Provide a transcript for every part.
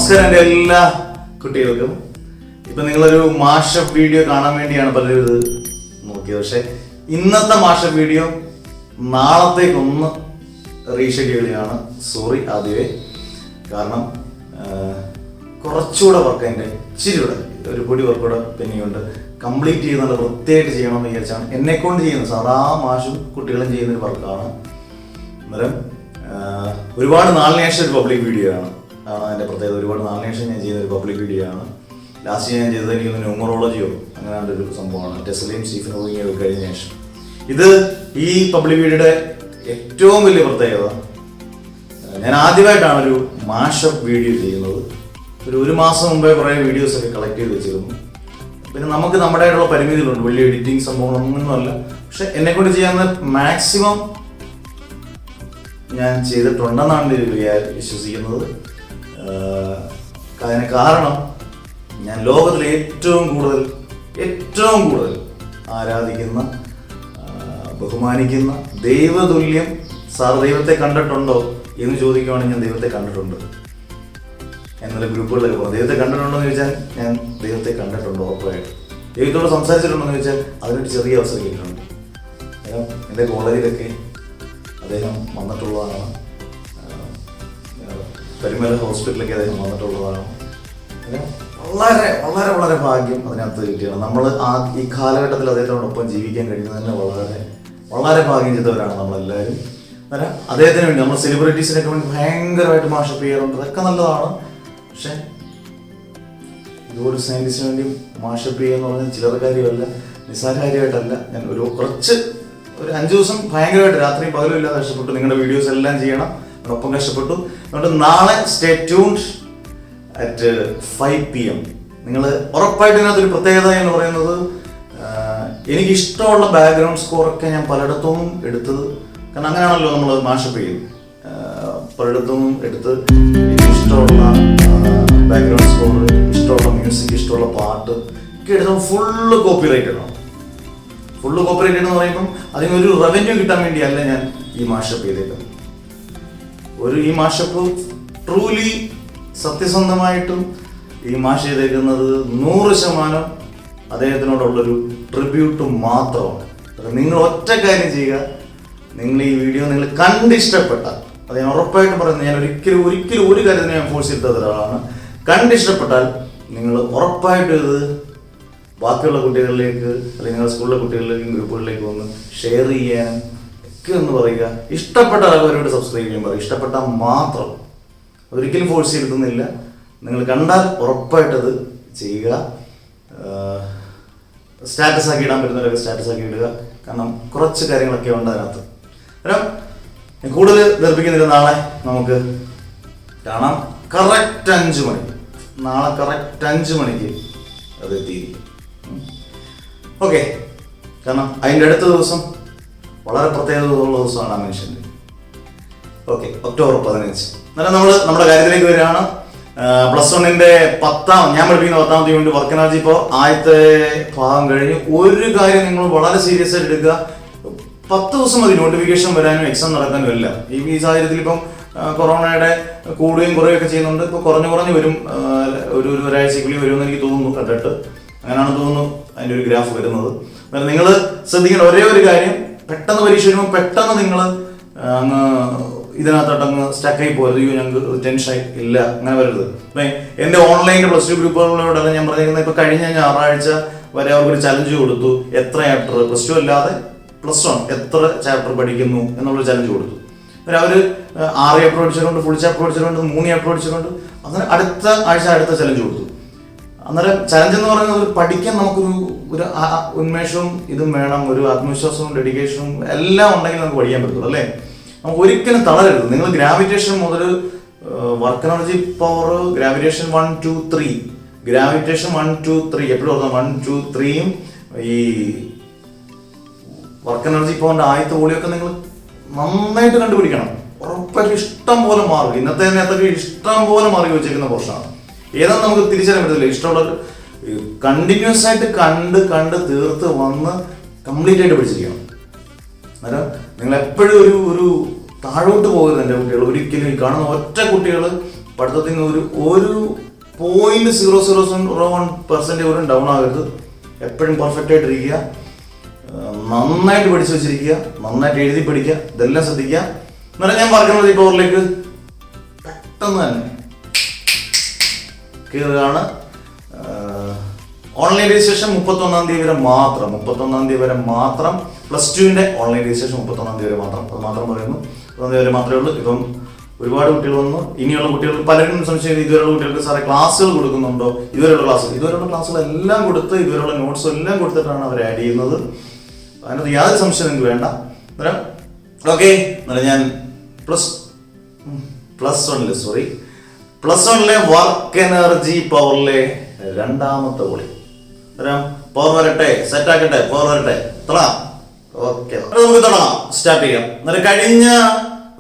നമസ്കാരം എൻ്റെ എല്ലാ കുട്ടികൾക്കും. ഇപ്പം നിങ്ങളൊരു മാഷപ്പ് വീഡിയോ കാണാൻ വേണ്ടിയാണ് പലരും ഇത് നോക്കിയത്. പക്ഷെ ഇന്നത്തെ മാഷപ്പ് വീഡിയോ നാളത്തേക്കൊന്ന് റീഷെഡ്യൂൾ ചെയ്യാണ്. സോറി ആദ്യമേ. കാരണം കുറച്ചുകൂടെ വർക്ക് എൻ്റെ ഇച്ചിരിയൂടെ ഒരു പൊടി വർക്കൂടെ പെൻഡിങ്ങുണ്ട്. കംപ്ലീറ്റ് ചെയ്യുന്നത് വൃത്തിയായിട്ട് ചെയ്യണമെന്ന് വിചാരിച്ചാണ് എന്നെക്കൊണ്ട് ചെയ്യുന്നത്. സാധാ മാഷും കുട്ടികളും ചെയ്യുന്നൊരു വർക്കാണ്. അന്നേരം ഒരുപാട് നാളിന് ശേഷം ഒരു പബ്ലിക് വീഡിയോ ആണ് അതിൻ്റെ പ്രത്യേകത. ഒരുപാട് നാളിന് ശേഷം ഞാൻ ചെയ്യുന്ന ഒരു പബ്ലിക് വീഡിയോ ആണ്. ലാസ്റ്റ് ഞാൻ ചെയ്തത് എനിക്ക് ന്യൂമറോളജിയോ അങ്ങനെ ഒരു സംഭവമാണ്. ടെസ്ലയും സ്റ്റീഫൻ ഹോക്കിങ്ങും ഒക്കെ കഴിഞ്ഞ ശേഷം ഇത് ഈ പബ്ലിക് വീഡിയോയുടെ ഏറ്റവും വലിയ പ്രത്യേകത, ഞാൻ ആദ്യമായിട്ടാണ് ഒരു മാഷപ്പ് വീഡിയോ ചെയ്യുന്നത്. ഒരു മാസം മുമ്പേ കുറേ വീഡിയോസൊക്കെ കളക്ട് ചെയ്ത് വെച്ചിരുന്നു. പിന്നെ നമുക്ക് നമ്മുടേതായിട്ടുള്ള പരിമിതികളുണ്ട്. വലിയ എഡിറ്റിംഗ് സംഭവങ്ങളൊന്നുമല്ല. പക്ഷെ എന്നെക്കൊണ്ട് ചെയ്യാവുന്ന മാക്സിമം ഞാൻ ചെയ്തിട്ടുണ്ടെന്നാണ് വിശ്വസിക്കുന്നത്. അതിന് കാരണം ഞാൻ ലോകത്തിലെ ഏറ്റവും കൂടുതൽ ആരാധിക്കുന്ന, ബഹുമാനിക്കുന്ന ദൈവതുല്യം. സാർ ദൈവത്തെ കണ്ടിട്ടുണ്ടോ എന്ന് ചോദിക്കുവാണെങ്കിൽ ഞാൻ ദൈവത്തെ കണ്ടിട്ടുണ്ട്. എന്നുള്ള ഗ്രൂപ്പുകളിലൊക്കെ പോകും. ദൈവത്തെ കണ്ടിട്ടുണ്ടോ എന്ന് ചോദിച്ചാൽ ഞാൻ ദൈവത്തെ കണ്ടിട്ടുണ്ട് ഉറപ്പായിട്ട്. ദൈവത്തോട് സംസാരിച്ചിട്ടുണ്ടോ എന്ന് ചോദിച്ചാൽ അതിനൊരു ചെറിയ അവസരം കിട്ടുന്നുണ്ട്. എൻ്റെ കോളേജിലൊക്കെ അദ്ദേഹം വന്നിട്ടുള്ളതാണ്. പരിമല ഹോസ്പിറ്റലിലൊക്കെ അദ്ദേഹം വന്നിട്ടുള്ളതാണ്. വളരെ വളരെ വളരെ ഭാഗ്യം അതിനകത്ത് കിട്ടിയാണ്. നമ്മൾ ഈ കാലഘട്ടത്തിൽ അദ്ദേഹത്തോടൊപ്പം ജീവിക്കാൻ കഴിയുന്നത് തന്നെ വളരെ വളരെ ഭാഗ്യം ചെയ്തവരാണ് നമ്മളെല്ലാവരും. അന്നേരം അദ്ദേഹത്തിന് വേണ്ടി നമ്മൾ സെലിബ്രിറ്റീസിനൊക്കെ വേണ്ടി ഭയങ്കരമായിട്ട് മാഷപ്പ് ചെയ്യാറുണ്ട്. അതൊക്കെ നല്ലതാണ്. പക്ഷെ ഇതൊരു സയൻറ്റിസ്റ്റിന് വേണ്ടി മാഷപ്പ് ചെയ്യുക എന്ന് പറഞ്ഞാൽ ചിലർ കാര്യമല്ല, നിസ്സാര കാര്യമായിട്ടല്ല. ഞാൻ ഒരു 5 ദിവസം ഭയങ്കരമായിട്ട് രാത്രി പകലും ഇല്ലാതെ കഷ്ടപ്പെട്ടു. നിങ്ങളുടെ വീഡിയോസ് എല്ലാം ചെയ്യണം, ഒപ്പം കഷ്ടപ്പെട്ടു. അതുകൊണ്ട് നാളെ സ്റ്റേ ട്യൂൺഡ് അറ്റ് 5 PM. നിങ്ങൾ ഉറപ്പായിട്ട് ഇതിനകത്തൊരു പ്രത്യേകത എന്ന് പറയുന്നത്, എനിക്കിഷ്ടമുള്ള ബാക്ക്ഗ്രൗണ്ട് സ്കോറൊക്കെ ഞാൻ പലയിടത്തുനിന്നും എടുത്തത്. കാരണം അങ്ങനെയാണല്ലോ നമ്മൾ മാഷപ്പ് ചെയ്യുന്നത്. പലയിടത്തുനിന്നും എടുത്ത് ഇഷ്ടമുള്ള ബാക്ക്ഗ്രൗണ്ട് സ്കോർ, ഇഷ്ടമുള്ള മ്യൂസിക്, ഇഷ്ടമുള്ള പാട്ട് ഒക്കെ എടുത്തത് ഫുള്ള് കോപ്പിറൈറ്റഡ് ആണ്. ഫുള്ള് കോപ്പറേറ്റ് എന്ന് പറയുമ്പം അതിനൊരു റവന്യൂ കിട്ടാൻ വേണ്ടിയല്ല ഞാൻ ഈ മാഷപ്പ് ചെയ്തേക്കുന്നത്. ഈ മാഷപ്പ് ട്രൂലി സത്യസന്ധമായിട്ടും ഈ മാഷ് ചെയ്തേക്കുന്നത് 100% അദ്ദേഹത്തിനോടുള്ളൊരു ട്രിബ്യൂട്ട് മാത്രമാണ്. നിങ്ങൾ ഒറ്റ കാര്യം ചെയ്യുക, നിങ്ങൾ ഈ വീഡിയോ നിങ്ങൾ കണ്ടിഷ്ടപ്പെട്ടാൽ, അത് ഞാൻ ഉറപ്പായിട്ട് പറയുന്നത്, ഞാൻ ഒരിക്കലും ഒരു കാര്യത്തിന് ഞാൻ ഫോഴ്സ് ചെയ്ത ഒരാളാണ്. കണ്ടിഷ്ടപ്പെട്ടാൽ നിങ്ങൾ ഉറപ്പായിട്ടും ഇത് ബാക്കിയുള്ള കുട്ടികളിലേക്ക്, അല്ലെങ്കിൽ നിങ്ങളുടെ സ്കൂളിലെ കുട്ടികളിലേക്കും ഗ്രൂപ്പുകളിലേക്ക് വന്ന് ഷെയർ ചെയ്യാനും ഒക്കെ ഒന്ന് പറയുക. ഇഷ്ടപ്പെട്ട ആൾക്കാരോട് സബ്സ്ക്രൈബ് ചെയ്യാൻ പറയുക. ഇഷ്ടപ്പെട്ടാൽ മാത്രം, അതൊരിക്കലും ഫോഴ്സ് ചെയ്തിരുന്നില്ല. നിങ്ങൾ കണ്ടാൽ ഉറപ്പായിട്ടത് ചെയ്യുക. സ്റ്റാറ്റസ് ആക്കി ഇടാൻ പറ്റുന്നവരൊക്കെ സ്റ്റാറ്റസ് ആക്കി ഇടുക. കാരണം കുറച്ച് കാര്യങ്ങളൊക്കെ ഉണ്ട് അതിനകത്ത്. അന്നേരം കൂടുതൽ ദർപ്പിക്കുന്നില്ല. നാളെ നമുക്ക് കാണാം. കറക്റ്റ് 5 മണിക്ക്. നാളെ കറക്റ്റ് 5 മണിക്ക് അത് എത്തിയിരിക്കും. ഓക്കെ. കാരണം അതിൻ്റെ അടുത്ത ദിവസം വളരെ പ്രത്യേകതയുള്ള ദിവസമാണ് ആ മനുഷ്യൻ്റെ. Okay, October 15. എന്നാലും നമ്മൾ നമ്മുടെ കാര്യത്തിലേക്ക് വരികയാണ്. +1-ന്റെ ഞാൻ പഠിപ്പിക്കുന്ന 10ാമത്തെ യൂണിറ്റ് വർക്ക് എനർജി. ഇപ്പോൾ ആദ്യത്തെ ഭാഗം കഴിഞ്ഞ് ഒരു കാര്യം നിങ്ങൾ വളരെ സീരിയസ് ആയിട്ട് എടുക്കുക. 10 ദിവസം മതി നോട്ടിഫിക്കേഷൻ വരാനും എക്സാം നടക്കാനും എല്ലാം. ഈ സാഹചര്യത്തിൽ ഇപ്പം കൊറോണയുടെ കൂടുകയും കുറയുകയൊക്കെ ചെയ്യുന്നുണ്ട്. ഇപ്പോൾ കുറഞ്ഞു വരും. ഒരാഴ്ചക്കുള്ളിൽ വരുമെന്ന് എനിക്ക് തോന്നുന്നു. കണ്ടിട്ട് അങ്ങനെയാണ് തോന്നുന്നു അതിൻ്റെ ഒരു ഗ്രാഫ് വരുന്നത്. നിങ്ങൾ ശ്രദ്ധിക്കേണ്ട ഒരേ ഒരു കാര്യം, പെട്ടെന്ന് പരീക്ഷ വരുമ്പോൾ പെട്ടെന്ന് നിങ്ങൾ അങ്ങ് ഇതിനകത്തോട്ടങ്ങ് സ്റ്റക്കായി പോകരുത്. ഞങ്ങൾക്ക് ടെൻഷൻ ഇല്ല, അങ്ങനെ വരരുത്. അപ്പം എൻ്റെ ഓൺലൈൻ്റെ +2 ഗ്രൂപ്പുകളോടെല്ലാം ഞാൻ പറഞ്ഞിരിക്കുന്നത്, ഇപ്പോൾ കഴിഞ്ഞ ഞായറാഴ്ച വരെ അവർക്കൊരു ചലഞ്ച് കൊടുത്തു. എത്ര ചാപ്റ്റർ +2 അല്ലാതെ +1 എത്ര ചാപ്റ്റർ പഠിക്കുന്നു എന്നുള്ളൊരു ചലഞ്ച് കൊടുത്തു. പിന്നെ അവർ 6 ചാപ്റ്റർ പഠിച്ചിട്ടുണ്ട്, ഫുൾ ചാപ്റ്റർ പഠിച്ചിട്ടുണ്ട്, 3 ചാപ്റ്റർ പഠിച്ചിട്ടുണ്ട്. അങ്ങനെ അടുത്ത ആഴ്ച അടുത്ത ചലഞ്ച് കൊടുത്തു. അന്നേരം ചലഞ്ച് എന്ന് പറയുന്നത് പഠിക്കാൻ നമുക്കൊരു ഉന്മേഷവും ഇതും വേണം, ഒരു ആത്മവിശ്വാസവും ഡെഡിക്കേഷനും എല്ലാം ഉണ്ടെങ്കിൽ നമുക്ക് പഠിക്കാൻ പറ്റുള്ളൂ. അല്ലേ? നമുക്ക് ഒരിക്കലും തളരരുത്. നിങ്ങൾ ഗ്രാവിറ്റേഷൻ മുതൽ work energy power, gravitation 1, 2, 3, gravitation 1, 2, 3 എപ്പോഴും ഓർക്കണം. 1, 2, 3യും ഈ വർക്ക് എനർജി പവറിന്റെ ആദ്യത്തെ ഓളിയൊക്കെ നിങ്ങൾ നന്നായിട്ട് കണ്ടുപിടിക്കണം. ഉറപ്പായിട്ട് ഇഷ്ടം പോലെ മാർക്ക്, ഇന്നത്തെ നേരത്തൊക്കെ ഇഷ്ടം പോലെ മാർക്ക് വെച്ചേക്കുന്ന പോർഷനാണ്. ഏതാണെന്ന് നമുക്ക് തിരിച്ചറിയാൻ പറ്റത്തില്ല. ഇഷ്ടമുള്ള കണ്ടിന്യൂസ് ആയിട്ട് കണ്ട് തീർത്ത് വന്ന് കംപ്ലീറ്റ് ആയിട്ട് പഠിച്ചിരിക്കണം. അന്നേരം നിങ്ങൾ എപ്പോഴും ഒരു താഴോട്ട് പോകരുത്. എൻ്റെ കുട്ടികൾ ഒരിക്കലും ഈ കാണുന്ന ഒറ്റ കുട്ടികൾ പഠിത്തത്തിൽ നിന്ന് ഒരു 0.001% പോലും ഡൗൺ ആകരുത്. എപ്പോഴും പെർഫെക്റ്റ് ആയിട്ടിരിക്കുക, നന്നായിട്ട് പഠിച്ചു വെച്ചിരിക്കുക, നന്നായിട്ട് എഴുതി പഠിക്കുക, ഇതെല്ലാം ശ്രദ്ധിക്കുക. എന്നാലും ഞാൻ പറയുന്നത് ഈ പവറിലേക്ക് പെട്ടെന്ന് തന്നെ കയറുകയാണ്. ഓൺലൈൻ രജിസ്ട്രേഷൻ 31-ാം തീയതി വരെ മാത്രം. +2ന്റെ ഓൺലൈൻ രജിസ്ട്രേഷൻ 31-ാം തീയതി വരെ മാത്രം. അത് മാത്രം പറയുന്നു. 31-ാം തീയതി വരെ മാത്രമേ ഉള്ളൂ. ഇപ്പം ഒരുപാട് കുട്ടികൾ വന്നു. ഇനിയുള്ള കുട്ടികൾ പലരും സംശയം, ഇതുവരെയുള്ള കുട്ടികൾക്ക് സാറേ ക്ലാസ്സുകൾ കൊടുക്കുന്നുണ്ടോ? ഇതുവരെയുള്ള ക്ലാസ്സുകളെല്ലാം കൊടുത്ത്, ഇതുവരെയുള്ള നോട്ട്സും എല്ലാം കൊടുത്തിട്ടാണ് അവർ ആഡ് ചെയ്യുന്നത്. അതിനകത്ത് യാതൊരു സംശയം നിങ്ങൾക്ക് വേണ്ട. അന്നേരം ഓക്കെ, അന്നേരം ഞാൻ പ്ലസ് വണ്ണിലെ വർക്ക് എനർജി പവറിലെ 2ാമത്തെ പൊളി. അന്നേരം പവർ വരട്ടെ, സെറ്റ് ആക്കട്ടെ, പവർ വരട്ടെ, തുടങ്ങാം. ഓക്കെ, നമുക്ക് തുടങ്ങാം, സ്റ്റാർട്ട് ചെയ്യാം. അന്നേരം കഴിഞ്ഞ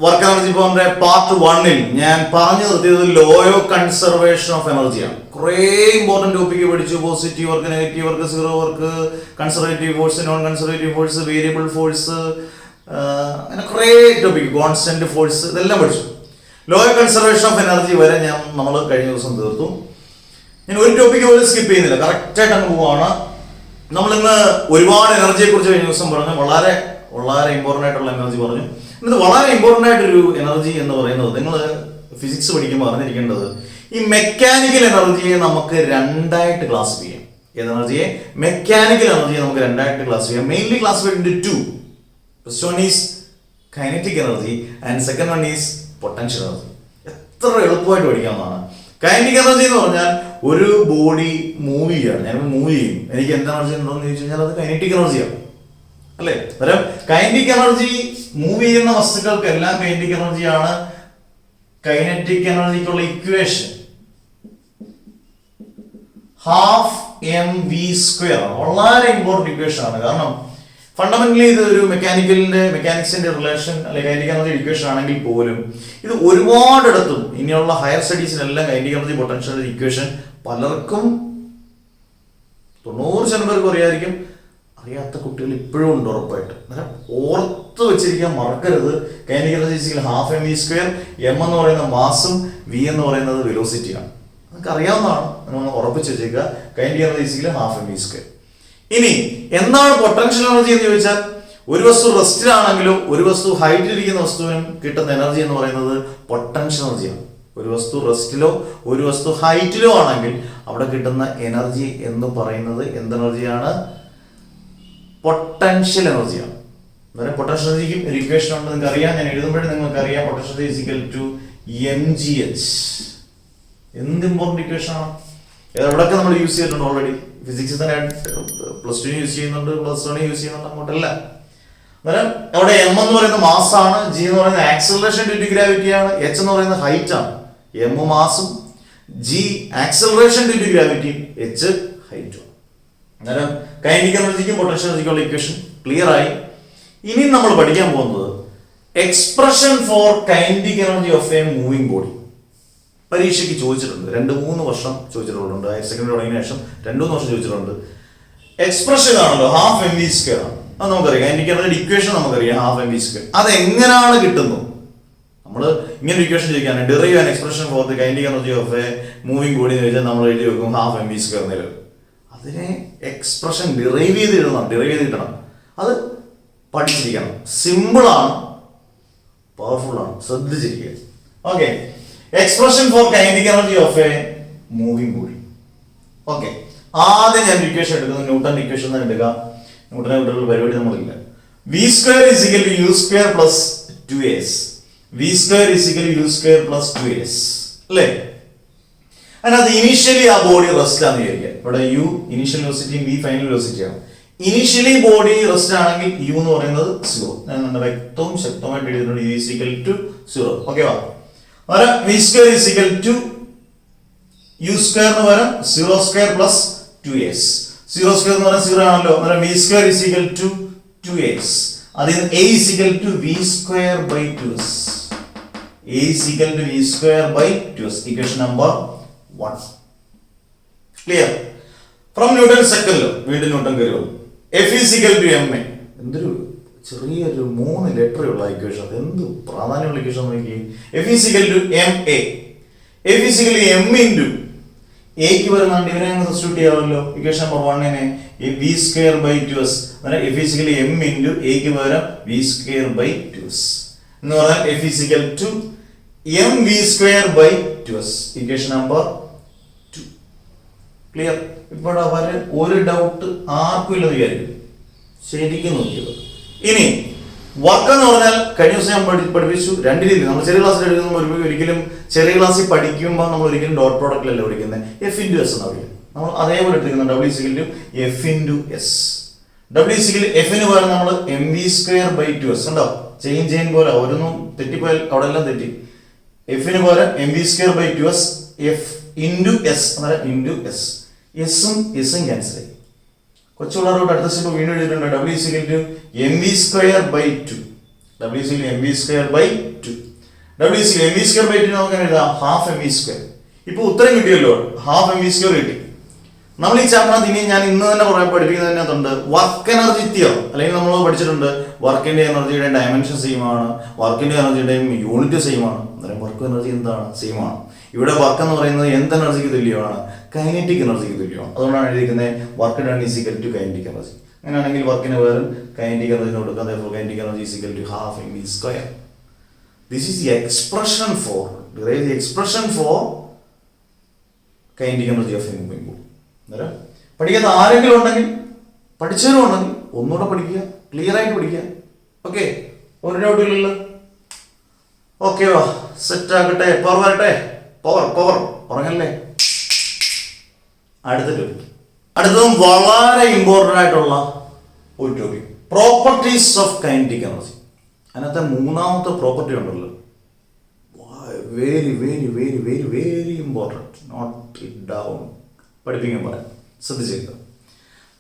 വർക്ക് എനർജി പവറിന്റെ പാർട്ട് 1-ൽ ഞാൻ പറഞ്ഞു നിർത്തിയത് ലോ ഓഫ് കൺസർവേഷൻ ഓഫ് എനർജിയാണ്. കുറേ ഇമ്പോർട്ടന്റ് ടോപ്പിക്ക് പഠിച്ചു. Positive work, negative work, zero work, conservative force, non conservative force, variable force, അങ്ങനെ കുറേ ടോപ്പിക്ക്, കോൺസ്റ്റന്റ് ഫോഴ്സ്, ഇതെല്ലാം പഠിച്ചു. Law of conservation of energy വരെ നമ്മൾ കഴിഞ്ഞ ദിവസം തീർത്തു. ഞാൻ ഒരു ടോപ്പിക്ക് പോലും സ്കിപ്പ് ചെയ്യുന്നില്ല, കറക്റ്റായിട്ട് അങ്ങ് പോവാണ്. നമ്മളിന്ന് ഒരുപാട് എനർജിയെ കുറിച്ച് കഴിഞ്ഞ ദിവസം പറഞ്ഞു. വളരെ വളരെ ഇമ്പോർട്ടൻ്റ് ആയിട്ടുള്ള എനർജി പറഞ്ഞു. ഇത് വളരെ ഇമ്പോർട്ടൻ്റ് ആയിട്ടൊരു എനർജി എന്ന് പറയുന്നത്, നിങ്ങൾ ഫിസിക്സ് പഠിക്കുമ്പോൾ അറിഞ്ഞിരിക്കേണ്ടത്, ഈ മെക്കാനിക്കൽ എനർജിയെ നമുക്ക് 2ആയിട്ട് ക്ലാസിഫൈ ചെയ്യാം. എനർജിയെ, മെക്കാനിക്കൽ എനർജിയെ നമുക്ക് 2ആയിട്ട് ക്ലാസിഫൈ ചെയ്യാം. Mainly classified into 2. First one is kinetic energy and second one is potential energy. എത്ര എളുപ്പമായിട്ട് പഠിക്കാവുന്നതാണ്. കൈനറ്റിക് എനർജി എന്ന് പറഞ്ഞാൽ ഒരു ബോഡി മൂവ് ചെയ്യുകയാണ്. ഞാനിപ്പോൾ മൂവ് ചെയ്യും, എനിക്ക് എന്ത് എനർജി ഉണ്ടോയെന്ന് ചോദിച്ചു കഴിഞ്ഞാൽ അത് കൈനറ്റിക് എനർജിയാണ്, അല്ലേ? അന്നേരം കൈനറ്റിക് എനർജി, മൂവ് ചെയ്യുന്ന വസ്തുക്കൾക്കെല്ലാം കൈനറ്റിക് എനർജിയാണ്. കൈനറ്റിക് എനർജിക്കുള്ള ഇക്വേഷൻ ½mv². വളരെ ഇമ്പോർട്ടന്റ് ഇക്വേഷൻ ആണ്. കാരണം ഫണ്ടമെന്റലി ഇത് ഒരു മെക്കാനിക്സിന്റെ റിലേഷൻ അല്ലെങ്കിൽ കൈനറ്റിക് എനർജി ഇക്വേഷൻ ആണെങ്കിൽ പോലും ഇത് ഒരുപാടിടത്തും ഇനിയുള്ള ഹയർ സ്റ്റഡീസിനെല്ലാം കൈനറ്റിക് എനർജി പൊട്ടൻഷ്യൽ ഇക്വേഷൻ പലർക്കും 90% പേർക്ക് അറിയാതിരിക്കും. അറിയാത്ത കുട്ടികൾ ഇപ്പോഴും ഉണ്ട് ഉറപ്പായിട്ട്. അന്നേരം ഓർത്ത് വെച്ചിരിക്കാൻ മറക്കരുത്. Kinetic energy ½ mv². m എന്ന് പറയുന്ന മാസും v എന്ന് പറയുന്നത് വെലോസിറ്റിയാണ്. നമുക്ക് അറിയാവുന്നതാണ്, നമ്മൾ ഉറപ്പിച്ച് വെച്ചേക്കുക. Kinetic energy ½ mv². ഇനി എന്താണ് പൊട്ടൻഷ്യൽ എനർജി എന്ന് ചോദിച്ചാൽ, ഒരു വസ്തു റെസ്റ്റിലാണെങ്കിലും ഒരു വസ്തു ഹൈറ്റിലിരിക്കുന്ന വസ്തുവിനും കിട്ടുന്ന എനർജി എന്ന് പറയുന്നത് പൊട്ടൻഷ്യൽ എനർജിയാണ്. ഒരു വസ്തു റെസ്റ്റിലോ ഒരു വസ്തു ഹൈറ്റിലോ ആണെങ്കിൽ അവിടെ കിട്ടുന്ന എനർജി എന്ന് പറയുന്നത് എന്ത് എനർജിയാണ്? പൊട്ടൻഷ്യൽ എനർജിയാണ്. അന്നേരം പൊട്ടൻഷ്യൽ എനർജിക്കും ഒരു ഇക്വേഷൻ ഉണ്ട്, നിങ്ങൾക്ക് അറിയാം. ഞാൻ എഴുതുമ്പോഴേ നിങ്ങൾക്ക് അറിയാം. Potential energy =mgh. എന്ത് ഇമ്പോർട്ടന്റ് ഇക്വേഷൻ ആണ്. എവിടെയൊക്കെ നമ്മൾ യൂസ് ചെയ്തിട്ടുണ്ട് ഓൾറെഡി. ഫിസിക്സിൽ തന്നെ +2 യൂസ് ചെയ്യുന്നുണ്ട്, +1 യൂസ് ചെയ്യുന്നുണ്ട്, അങ്ങോട്ടല്ല. അന്നേരം അവിടെ m എന്ന് പറയുന്ന മാസ് ആണ്, g എന്ന് പറയുന്നത് ആക്സിലറേഷൻ ഡ്യൂ ടു ഗ്രാവിറ്റി ആണ്, h എന്ന് പറയുന്നത് ഹൈറ്റ് ആണ്. m മാസും g acceleration due to gravity, h ഹൈറ്റും. അന്നേരം കൈനറ്റിക് എനർജിക്കും പൊട്ടൻഷ്യൽ എനർജിക്കുള്ള ഇക്വേഷൻ ക്ലിയർ ആയി. ഇനി നമ്മൾ പഠിക്കാൻ പോകുന്നത് expression for kinetic energy of a moving body. പരീക്ഷയ്ക്ക് ചോദിച്ചിട്ടുണ്ട്, 2-3 വർഷം ചോദിച്ചിട്ടുണ്ട്. ഹയർ സെക്കൻഡറി തുടങ്ങിയ ശേഷം 2-3 വർഷം ചോദിച്ചിട്ടുണ്ട്. എക്സ്പ്രഷൻ ആണല്ലോ, ½mv² ആണ്. അത് നമുക്കറിയാം. കൈനറ്റിക് എനർജി ഇക്വേഷൻ നമുക്കറിയാം, ½ mv². അത് എങ്ങനെയാണ് കിട്ടുന്നത്? നമ്മൾ ഇങ്ങനെ ഒരു ഇക്വേഷൻ ചോദിക്കാണ്, derive an expression for the kinetic energy of a moving body എന്ന് ചോദിച്ചാൽ നമ്മൾ എഴുതി വെക്കും ½ mv². അതിനെ എക്സ്പ്രഷൻ ഡിറൈവ് ചെയ്ത് കിട്ടണം. അത് പഠിച്ചിരിക്കണം. സിമ്പിളാണ്, പവർഫുൾ ആണ്, ശ്രദ്ധിച്ചിരിക്കുക. Okay, expression for kinetic energy of a moving body. Okay, ആദ്യം ഞാൻ ഇക്വേഷൻ എടുക്കുന്നത് ന്യൂട്ടൺ ഇക്വേഷൻ തന്നെ എടുക്കാം. ന്യൂട്ടനെ വിട്ടുള്ള പരിപാടി നമ്മളില്ല. v² = u² + 2s. v² = u² + 2s, അല്ലേ? അതിനകത്ത് ഇനീഷ്യലി ആ ബോഡി റെസ്റ്റ് ആണെന്ന് വിചാരിക്കുക. ഇവിടെ u ഇനീഷ്യൽ വെലോസിറ്റിയും v ഫൈനൽ വെലോസിറ്റിയാണ്. ഇനീഷ്യലി ബോഡി റെസ്റ്റ് ആണെങ്കിൽ u എന്ന് പറയുന്നത് 0. ഞാൻ നല്ല വ്യക്തവും ശക്തമായിട്ട് എഴുതിയിട്ടുണ്ട്, u = 0. ഓക്കെ വാ. അന്നേരം v² = u² എന്ന് വരും 0² + 2s. 0² എന്ന് പറഞ്ഞാൽ 0 ആണല്ലോ. അന്നേരം v² = 2s. അതിന് a = v²/2s. a = v²/2s. Equation number 1. Clear? From newton second law. വീണ്ടും ന്യൂട്ടൺ കയറി വന്നു. F = ma. എന്തൊരു ചെറിയൊരു 3 ലെറ്റർ ഉള്ള ഇക്വേഷൻ, എന്ത് പ്രാധാന്യമുള്ള ഇക്വേഷൻ നോക്കി. F = ma. F is equal m into എക്ക് വരുന്നുണ്ട്, ഇവനെ സബ്സ്റ്റിറ്റ്യൂട്ട് ചെയ്യാമല്ലോ. Equation number 1 v square by 2s, F is equal m into എക്ക് പകരം വി സ്ക്വയർ ബൈ 2s എന്ന് പറഞ്ഞാൽ F is equal to M V square by 2s. Equation number 2 clear. ഇവിടെ വരെ ഒരു ഡൗട്ട് ആർക്കും ഇല്ലെന്ന് വിചാരിക്കും, ശരിക്കും നോക്കിയത്. ഇനി വർക്ക് എന്ന് പറഞ്ഞാൽ കഴിഞ്ഞ ദിവസം ഞാൻ പഠിപ്പിച്ചു രണ്ട് രീതി. നമ്മൾ ചെറിയ ക്ലാസ്സിൽ എടുക്കുന്ന ഒരിക്കലും ചെറിയ ക്ലാസ്സിൽ പഠിക്കുമ്പോൾ നമ്മൾ ഒരിക്കലും ഡോട്ട് പ്രോഡക്റ്റിലല്ല പഠിക്കുന്നത്, എഫ് ഇൻറ്റു എസ് എന്ന് പറയും. നമ്മൾ അതേപോലെ എടുത്തിരിക്കുന്നത് W equal to F into S. W equal എഫിന് പകരം നമ്മൾ M V square by 2s ഉണ്ടോ, ചെയിൻ പോലെ ഓരോന്നും തെറ്റിപ്പോയാൽ അവിടെ എല്ലാം തെറ്റി. എഫിന് പകരം M V square by 2s F into S അന്നേരം ഇൻറ്റു എസ്. എസും എസും ക്യാൻസൽ ആയി. കൊച്ചുള്ളവരോട് അടുത്ത സ്റ്റെപ്പ് വീണ്ടും എഴുതിയിട്ടുണ്ട്. W equal to M V square by 2. W equal M V square by 2. W equal M V square by 2 നമുക്ക് എഴുതാം ഹാഫ് എം വി സ്ക്വയർ. ഇപ്പൊ ഉത്തരം കിട്ടിയല്ലോ, ഹാഫ് എം വി സ്ക്വയർ കിട്ടി. നമ്മൾ ഈ ചാപ്റ്ററിനകത്ത് ഇനി ഞാൻ ഇന്ന് തന്നെ പഠിപ്പിക്കുന്നതിനകത്തുണ്ട് വർക്ക് എനർജി തിയറം. അല്ലെങ്കിൽ നമ്മൾ പഠിച്ചിട്ടുണ്ട് വർക്കിന്റെ എനർജിയുടെ ഡയമെൻഷൻ സെയിം ആണ്, വർക്കിന്റെ എനർജിയുടെയും യൂണിറ്റ് സെയിം ആണ്. അന്നേരം വർക്ക് എനർജി എന്താണ്, സെയിം ആണ്. ഇവിടെ വർക്ക് എന്ന് പറയുന്നത് എന്ത് എനർജിക്ക് തുല്യമാണ്, കൈനറ്റിക് എനർജിക്ക് തുല്യമാണ്. അതുകൊണ്ടാണ് എഴുതിയിരിക്കുന്നത് work done is equal to kinetic energy. അങ്ങനെയാണെങ്കിൽ വർക്കിന് പകരം കൈനറ്റിക് എനർജി കൊടുക്കാം. Kinetic energy is equal to half M V square. This is the expression for kinetic energy of a moving body. അന്നേരം പഠിക്കാത്ത ആരെങ്കിലും ഉണ്ടെങ്കിൽ, പഠിച്ചവരും ഉണ്ടെങ്കിൽ ഒന്നുകൂടെ പഠിക്കുക, ക്ലിയർ ആയിട്ട് പഠിക്കുക. ഓക്കെ, ഒരു ഡൗട്ടും ഇല്ലല്ലോ. ഓക്കെ, വാ സെറ്റ് ആക്കട്ടെ, പവർ വരട്ടെ, പവർ ഉറങ്ങല്ലേ. അടുത്ത ടോപ്പിക്, അടുത്തതും വളരെ ഇമ്പോർട്ടൻ്റ് ആയിട്ടുള്ള ഒരു topic, properties of kinetic energy. അതിനകത്തെ മൂന്നാമത്തെ പ്രോപ്പർട്ടി ഉണ്ടല്ലോ, very very very very very important. Note it down, പഠിപ്പിക്കാൻ പറയാം, ശ്രദ്ധിച്ചേക്കുക.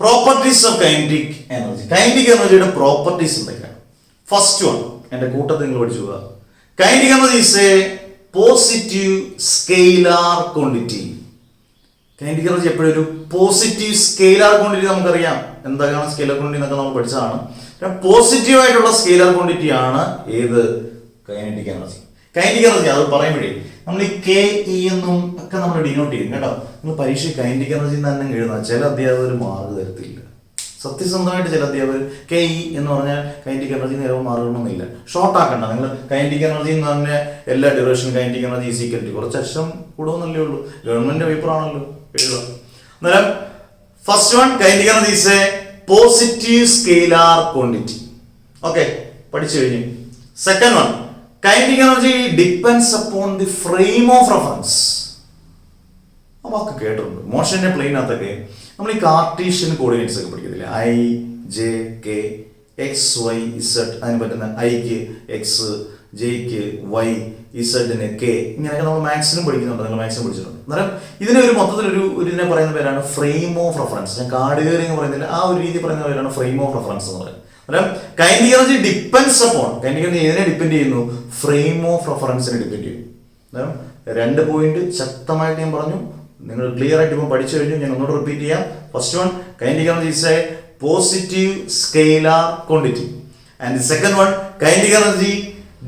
Properties of kinetic energy. Kinetic എനർജിയുടെ പ്രോപ്പർട്ടീസ് എന്തൊക്കെയാണ്? ഫസ്റ്റ് വൺ എൻ്റെ കൂട്ടത്തിൽ നിങ്ങൾ പഠിച്ചു പോവുക. Kinetic energy is a positive scalar quantity. Kinetic energy എപ്പോഴും ഒരു പോസിറ്റീവ് സ്കെയിലാർ ക്വാണ്ടിറ്റി. നമുക്കറിയാം എന്തൊക്കെയാണ് സ്കെയിലാർ ക്വാണ്ടിറ്റി എന്നൊക്കെ നമ്മൾ പഠിച്ചതാണ്. പോസിറ്റീവ് ആയിട്ടുള്ള സ്കെയിലാർ ക്വാണ്ടിറ്റി ആണ് ഏത്, കൈനറ്റിക് എനർജി. കൈനറ്റിക് എനർജി അത് പറയുമ്പോഴേ നമ്മൾ ഈ കെ ഇ എന്നും ഒക്കെ നമ്മൾ ഡിനോട്ട് ചെയ്യും കേട്ടോ. നിങ്ങൾ പരീക്ഷ കൈനറ്റിക് എനർജി തന്നെ എഴുതുന്ന ചില അധ്യാപകർ മാർക്ക് തരത്തില്ല. സത്യസന്ധമായിട്ട് ചില അധ്യാപകർ കെ ഇ എന്ന് പറഞ്ഞാൽ കൈനറ്റിക് എനർജി നേരം മാറണമെന്നില്ല. ഷോർട്ട് ആക്കണ്ട, നിങ്ങൾ കൈനറ്റിക് എനർജി എന്ന് പറഞ്ഞാൽ എല്ലാ ഡ്യൂറേഷനും kinetic energy is equal to കുറച്ച് അക്ഷരം കൂടുമെന്നല്ലേ ഉള്ളൂ. ഗവൺമെന്റ് പേപ്പർ ആണല്ലോ എഴുതുക. അന്നേരം first one kinetic energy is a positive scalar quantity. Okay, പഠിച്ചു കഴിഞ്ഞു. Second one, kinetic energy depends upon the frame of reference. ആ വാക്ക് കേട്ടിട്ടുണ്ട്. മോഷന്റെ പ്ലെയിനകത്തൊക്കെ നമ്മൾ ഈ കാർട്ടീഷ്യൻ കോർഡിനേറ്റ്സ് ഒക്കെ പഠിക്കത്തില്ലേ, I J K X Y Z, അതിന് പറ്റുന്ന ഐക്ക് എക്സ്, ജെക്ക് വൈ, ഇസഡിന് കെ, ഇങ്ങനെയൊക്കെ നമ്മൾ മാത്സിനും പഠിക്കുന്നുണ്ട്. നിങ്ങൾ മാത്സിനും പഠിച്ചിട്ടുണ്ട്. അന്നേരം ഇതിനെ ഒരു മൊത്തത്തിലൊരു ഇതിനെ പറയുന്ന പേരാണ് ഫ്രെയിം ഓഫ് റെഫറൻസ്. ഞാൻ കാർഡ് കയറി പറയുന്നില്ല, ആ ഒരു രീതി പറയുന്ന പേരാണ് ഫ്രെയിം ഓഫ് റെഫറൻസ് എന്ന് പറയുന്നത്. Kinetic energy depends upon, kinetic energy ഏതിനെ ഡിപ്പെൻഡ് ചെയ്യുന്നു, ഫ്രെയിം ഓഫ് റെഫറൻസിനെ ഡിപ്പെൻഡ് ചെയ്യും. രണ്ട് പോയിന്റ് ശക്തമായിട്ട് ഞാൻ പറഞ്ഞു, നിങ്ങൾ ക്ലിയർ ആയിട്ട് ഇപ്പം പഠിച്ചു കഴിഞ്ഞു. ഞാൻ ഒന്നുകൂടെ റിപ്പീറ്റ് ചെയ്യാം. First one, kinetic energy is a positive scalar quantity. And the second one, kinetic energy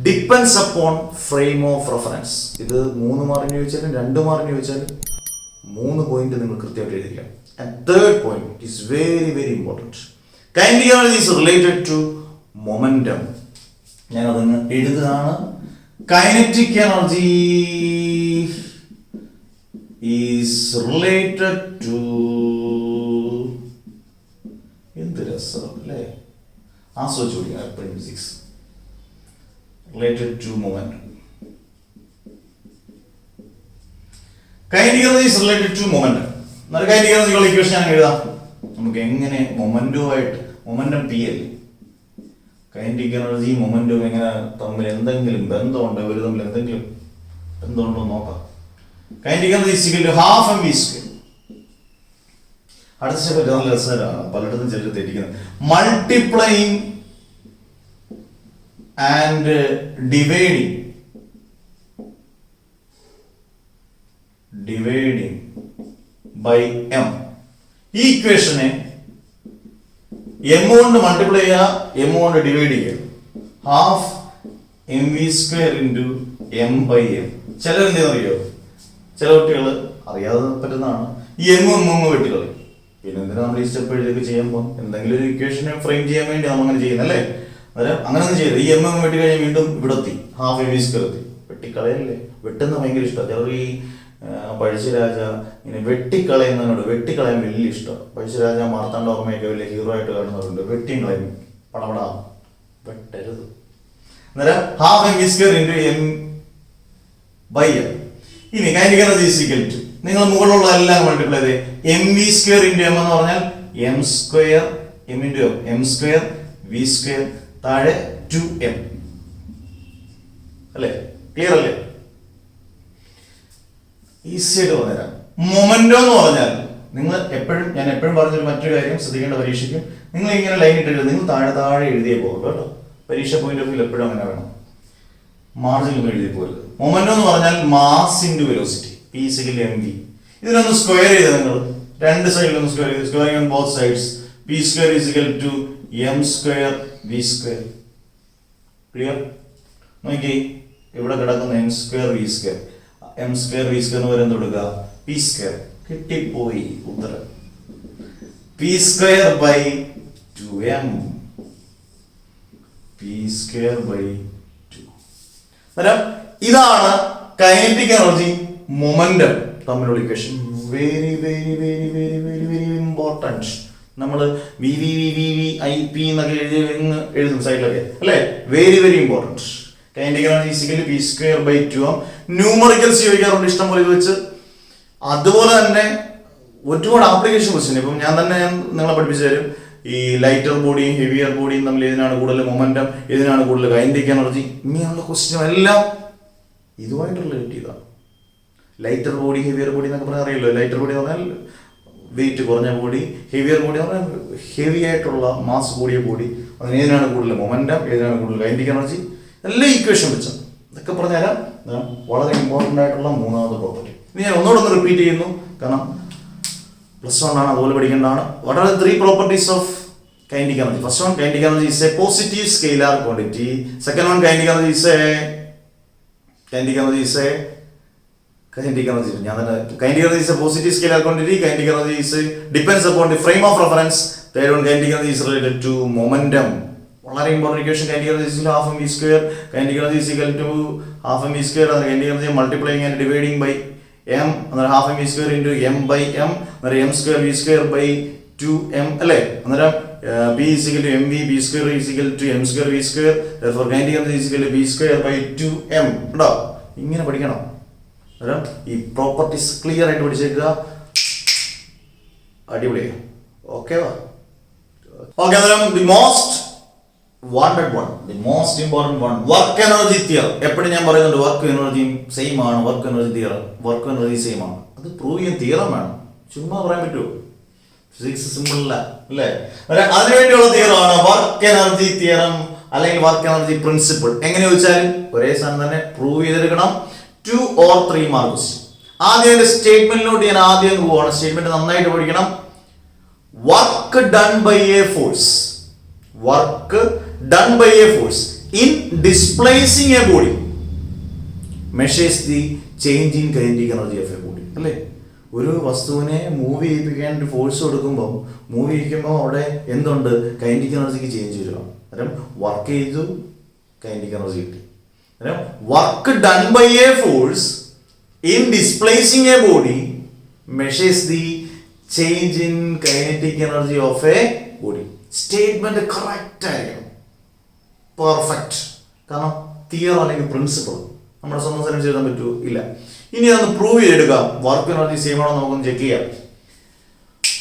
depends upon frame of reference. ഇത് 3 മാർക്കിന് ചോദിച്ചാലും 2 മാർക്കിന് ചോദിച്ചാലും 3 പോയിന്റ് നിങ്ങൾ കൃത്യമായിട്ട് എഴുതിക്കാം. And third point is very very important. Kinetic energy is related to momentum. ഞാൻ അതങ്ങ് എഴുതുകയാണ്. Kinetic energy is related to, എന്ത് രസം അല്ലേ, ആസ്വദിച്ചു പഠിക്കണം എപ്പോഴും physics. Related to momentum. Kinetic energy is related to momentum. എന്നാൽ kinetic energy ഉള്ള ഇക്വേഷൻ ഞാൻ എഴുതാം. നമുക്ക് എങ്ങനെ മൊമെന്റുമായിട്ട്, മൊമെന്റം പി അല്ലേ, കൈനറ്റിക് എനർജി മൊമെന്റും എങ്ങനെ തമ്മിൽ എന്തെങ്കിലും ബന്ധമുണ്ടോ, ഇവർ തമ്മിൽ എന്തെങ്കിലും ബന്ധമുണ്ടോ നോക്കാം. Kinetic energy is equal to half M V square. അടുത്ത സ്റ്റെപ്പ് നല്ല രസകരമാണ്, പലയിടത്തും ചിലർ തെറ്റിക്കുന്നത്. Multiplying and dividing by M. ഈ ഇക്വേഷനെ എം കൊണ്ട് മൾട്ടിപ്ലൈ ചെയ്യുക, എം കൊണ്ട് ഡിവൈഡ് ചെയ്യുക. Half M V square into M by M. ചിലർ എന്താ അറിയോ, ചില കുട്ടികൾ അറിയാതെ പറ്റുന്നതാണ് ഈ വെട്ടിക്കളി. പിന്നെ എന്തിനാ നമ്മൾ ഈ സ്റ്റെപ്പ് എഴുതിയൊക്കെ ചെയ്യുമ്പോൾ എന്തെങ്കിലും ഒരു ഇക്വേഷനെ ഫ്രെയിം ചെയ്യാൻ വേണ്ടി നമ്മൾ അങ്ങനെ ചെയ്യുന്നല്ലേ. അന്നേരം അങ്ങനെ ഒന്നും ചെയ്ത് ഈ വെട്ടി കഴിഞ്ഞാൽ വീണ്ടും ഇവിടെ എത്തി, ഹാഫ് എം വി സ്ക്വയർ എത്തി. വെട്ടിക്കളയല്ലേ, വെട്ടുന്ന ഭയങ്കര ഇഷ്ടമാണ്. ചിലർ ഈ പഴശ്ശിരാജ ഇങ്ങനെ വെട്ടിക്കളയാൻ വലിയ ഇഷ്ടമാണ്. പഴശ്ശിരാജ മാർത്താണ്ഡ ഓർമ്മയൊക്കെ വലിയ ഹീറോ ആയിട്ട് കാണുന്നവരുണ്ട്. വെട്ടിയും കളയും, പടപടാ, വെട്ടരുത്. അന്നേരം half M V square into M by M. ഇനി kinetic energy is equal to, നിങ്ങൾ മുകളിലുള്ള എല്ലാം മൾട്ടിപ്ലൈ ചെയ്ത് M V square into M എന്ന് പറഞ്ഞാൽ M square M into M, M square V square, താഴെ 2m അല്ലേ? ക്ലിയർ അല്ലേ? ഈസി ആയിട്ട് പറഞ്ഞുതരാം. മൊമെന്റോ എന്ന് പറഞ്ഞാൽ ഞാൻ എപ്പോഴും പറഞ്ഞൊരു മറ്റൊരു കാര്യം ശ്രദ്ധിക്കേണ്ട പരീക്ഷയ്ക്കും, നിങ്ങൾ ഇങ്ങനെ ലൈൻ ഇട്ടിട്ട് നിങ്ങൾ താഴെ എഴുതിയേ പോകുള്ളൂ കേട്ടോ. പരീക്ഷ പോയിന്റ് ഓഫ് വ്യൂ എപ്പോഴും അങ്ങനെ വേണം, മാർജിൻ എഴുതി പോകരുത്. മൊമെന്റോ എന്ന് പറഞ്ഞാൽ mass into velocity, p is equal m v. ഇതിനൊന്ന് സ്ക്വയർ ചെയ്ത് നിങ്ങൾ രണ്ട് സൈഡിലൊന്ന് സ്ക്വയർ ചെയ്ത്, squaring on both sides, p square is equal to m square V square. Clear? നോക്കി, ഇവിടെ കിടക്കുന്ന m square V square, m square V square വരെ കൊടുക്കുക പി സ്ക്വയർ. കിട്ടിപ്പോയി ഉത്തരം, p square by 2m, p square by 2. അന്നേരം ഇതാണ് കൈനറ്റിക് എനർജി മൊമെന്റം തമ്മിലുള്ള equation. Very very very very very very important. നമ്മൾ V V V V V I P എന്നൊക്കെ എഴുതും സൈഡിലൊക്കെ അല്ലേ? Very very important. Kinetic energy equal to p square by 2m. Numericals ചോദിക്കാറുണ്ട് ഇഷ്ടം പോലെ ഇത് വെച്ച്. അതുപോലെ തന്നെ ഒരുപാട് ആപ്ലിക്കേഷൻ ക്വസ്റ്റ്യൻ ഇപ്പം ഞാൻ നിങ്ങളെ പഠിപ്പിച്ചു തരും. ഈ ലൈറ്റർ ബോഡിയും ഹെവിയർ ബോഡിയും തമ്മിൽ ഇതിനാണ് കൂടുതൽ മൊമെന്റം, ഇതിനാണ് കൂടുതൽ കൈനറ്റിക് എനർജി, ഇങ്ങനെയുള്ള ക്വസ്റ്റ്യൻ എല്ലാം ഇതുമായിട്ട് റിലേറ്റ് ചെയ്താണ്. ലൈറ്റർ ബോഡി ഹെവിയർ ബോഡി എന്നൊക്കെ പറഞ്ഞാൽ അറിയില്ലോ. ലൈറ്റർ ബോഡി എന്ന് പറഞ്ഞാൽ വെയിറ്റ് കുറഞ്ഞ ബോഡി, ഹെവിയർ ബോഡി എന്ന് പറഞ്ഞാൽ ഹെവി ആയിട്ടുള്ള മാസ് കൂടിയ ബോഡി, അതിന് ഏതിനാണ് കൂടുതൽ മൊമെന്റം, ഏതിനാണ് കൂടുതൽ കൈനറ്റിക് എനർജി, എല്ലാം ഈക്വേഷൻ വെച്ചാൽ ഇതൊക്കെ പറഞ്ഞുതരാം. വളരെ ഇമ്പോർട്ടൻ്റ് ആയിട്ടുള്ള മൂന്നാമത്തെ പ്രോപ്പർട്ടി. ഇനി ഞാൻ ഒന്നുകൂടെ റിപ്പീറ്റ് ചെയ്യുന്നു, കാരണം +1 ആണ്, അതുപോലെ പഠിക്കേണ്ടതാണ്. What are the 3 properties of kinetic energy? First one, kinetic energy is a positive scalar quantity. Second one, kinetic energy is a kinetic energy is a positive scalar quantity. Kinetic energy depends upon the frame of reference. Third one, kinetic energy is related to momentum. വളരെ important equation. Kinetic energy is half mv square. Kinetic energy is equal to half mv square. And kinetic energy multiplying and dividing by m. And half mv square into m by m. And m square v square by 2m. അല്ലേ? അന്നേരം b is equal to mv, b square is equal to m square v square. Therefore kinetic energy is equal to b square by 2m. ഉണ്ടോ? ഇങ്ങനെ പഠിക്കണം. അന്നേരം ഈ properties clear ആയിട്ട് പഠിച്ചേക്കുക. അടിപൊളി. Okay വാ. ഓക്കെ, അന്നേരം the most wanted one, the most important one, work energy theorem. എപ്പോഴും ഞാൻ പറയുന്നുണ്ട് വർക്ക് എനർജിയും സെയിം ആണ്, work energy theorem, work energy same ആണ്. അത് പ്രൂവ് ചെയ്യാൻ തിയറം വേണം, ചുമ്മാ പറയാൻ പറ്റുമോ? ഫിസിക്സ് സിമ്പിൾ അല്ല അല്ലേ? അതിനുവേണ്ടിയുള്ള തിയറമാണ് വർക്ക് എനർജി തിയറം അല്ലെങ്കിൽ വർക്ക് എനർജി പ്രിൻസിപ്പിൾ. എങ്ങനെ ചോദിച്ചാലും ഒരേ സാധനം തന്നെ പ്രൂവ് ചെയ്തെടുക്കണം. 2 or 3 മാർക്സ്. ആദ്യം സ്റ്റേറ്റ്മെന്റിലോട്ട് ഞാൻ ആദ്യം പോവാണ്. സ്റ്റേറ്റ്മെന്റ് നന്നായിട്ട് പഠിക്കണം. Work done by a force, work done by a force in displacing a body measures the change in kinetic energy of a body. അല്ലേ? ഒരു വസ്തുവിനെ മൂവ് ചെയ്യിപ്പിക്കാൻ ഒരു ഫോഴ്സ് കൊടുക്കുമ്പോൾ മൂവ് ചെയ്യിക്കുമ്പോൾ അവിടെ എന്തുണ്ട്? കൈനറ്റിക് എനർജിക്ക് ചേഞ്ച് വരിക. അന്നേരം വർക്ക് ചെയ്തു, കൈനറ്റിക് എനർജി കിട്ടി. അന്നേരം work done by a force in displacing a body measures the change in kinetic energy of a body. Statement correct ആയിരിക്കണം, പെർഫെക്റ്റ്. കാരണം തിയർ അല്ലെങ്കിൽ പ്രിൻസിപ്പിൾ നമ്മുടെ സ്വന്തം സ്ഥലം ചെയ്താൻ പറ്റുമോ? ഇല്ല. ഇനി അതൊന്ന് പ്രൂവ് ചെയ്തെടുക്കാം. വർക്ക് എനർജി സെയിം ആണോ നമുക്കൊന്ന് ചെക്ക് ചെയ്യാം.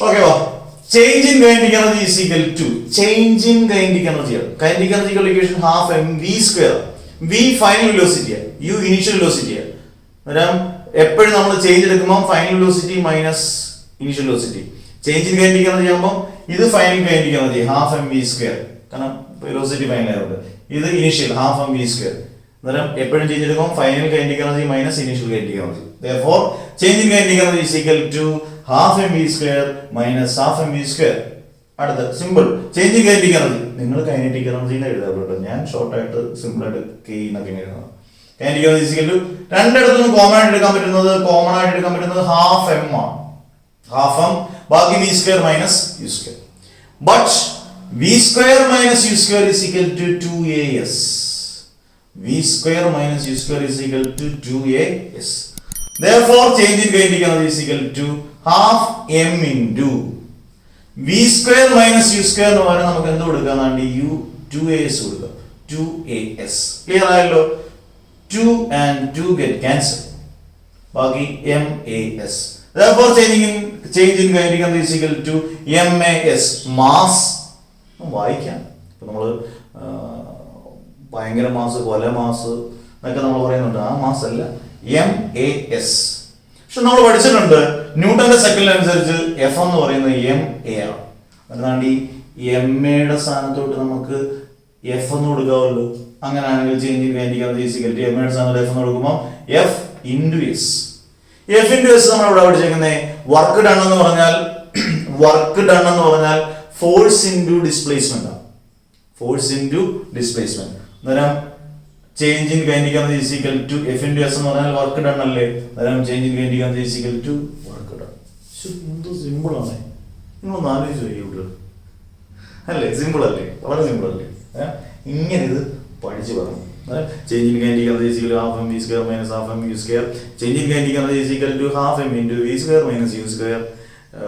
ഓക്കെ വാ. Change in kinetic energy is equal to change in kinetic energy. Kinetic എനർജിക്കുള്ള equation half M V square. V final വെലോസിറ്റിയാണ്, യു ഇനീഷ്യൽ വെലോസിറ്റിയാണ്. അന്നേരം എപ്പോഴും നമ്മൾ ചേഞ്ച് എടുക്കുമ്പോൾ final velocity minus initial velocity. Change in kinetic energy ആകുമ്പോൾ ഇത് final kinetic energy half M V square, കാരണം വെലോസിറ്റി ഫൈനൽ ആയതുകൊണ്ട്. ഇത് initial half M V square. അന്നേരം എപ്പോഴും ചേഞ്ച് എടുക്കും final kinetic energy minus initial kinetic energy. Therefore change in kinetic energy is equal to half mv square minus half mv square. അടുത്ത simple change in kinetic energy. നിങ്ങൾ kinetic energy എഴുതാറുണ്ട്, ഞാൻ short ആയിട്ട് simple ആയിട്ട് K എന്നൊക്കെ എഴുതുന്നത്. രണ്ടിടത്തും common ആയിട്ട് എടുക്കാൻ പറ്റുന്നത് ഹാഫ് എം ആണ്. ഹാഫ് എം ബാക്കി v square minus U square. But v square minus U square is equal to 2as. V square minus U square is equal to 2as. Therefore change in കൈൻഡിക്കുന്നത് is equal to half m into v square minus u square എന്ന് പറഞ്ഞാൽ നമുക്ക് എന്ത് കൊടുക്കാം? u 2as കൊടുക്കാം. 2as. Clear ആയല്ലോ? 2 and 2 get cancel. ബാക്കി mas. Therefore change in കൈൻഡിക്കുന്നത് is equal to mas. Mass വായിക്കാം. ഇപ്പൊ നമ്മൾ ഭയങ്കര മാസ്, കൊല മാസ് എന്നൊക്കെ നമ്മൾ പറയുന്നുണ്ട്. ആ മാസ് അല്ല, MAS. പക്ഷെ നമ്മൾ പഠിച്ചിട്ടുണ്ട് ന്യൂട്ടന്റെ സെക്കൻഡ് അനുസരിച്ച് എഫ് എന്ന് പറയുന്നത് MA ആണ്. അതുകൊണ്ട് ഈ MA യുടെ സ്ഥാനത്തോട്ട് നമുക്ക് എഫ് എന്ന് കൊടുക്കാമല്ലോ. അങ്ങനെയാണെങ്കിൽ ചേഞ്ച് കൈൻഡിക്കുന്നത് MA യുടെ സ്ഥാനത്ത് എഫ് എന്ന് കൊടുക്കുമ്പോൾ F into S. F into S നമ്മൾ ഇവിടെ പഠിച്ചേക്കുന്നത് വർക്ക് ഡൺ എന്ന് പറഞ്ഞാൽ ഫോഴ്സ് ഇൻറ്റു ഡിസ്പ്ലേസ്മെന്റ് ആണ്. Force into displacement. അന്നേരം ചേഞ്ച് ഇൻ കൈൻഡിക്കുന്നത് is equal to F into S എന്ന് പറഞ്ഞാൽ വർക്ക് ഡൺ അല്ലേ? അന്നേരം ചേഞ്ച് ഇൻ കൈൻഡിക്കുന്നത് is equal to work done. എന്തോ സിമ്പിൾ ആണ്. നിങ്ങളൊന്ന് ആലോചിച്ച് നോക്കിയ അല്ലേ? സിമ്പിൾ അല്ലേ? വളരെ സിമ്പിൾ അല്ലേ? ഇങ്ങനെ ഇത് പഠിച്ചു പറഞ്ഞു. ചേഞ്ച് ഇൻ കൈൻഡിക്കുന്നത് is equal half M V square minus half M U square. Change in കൈൻഡിക്കുന്നത് is equal to half M into V square minus U square.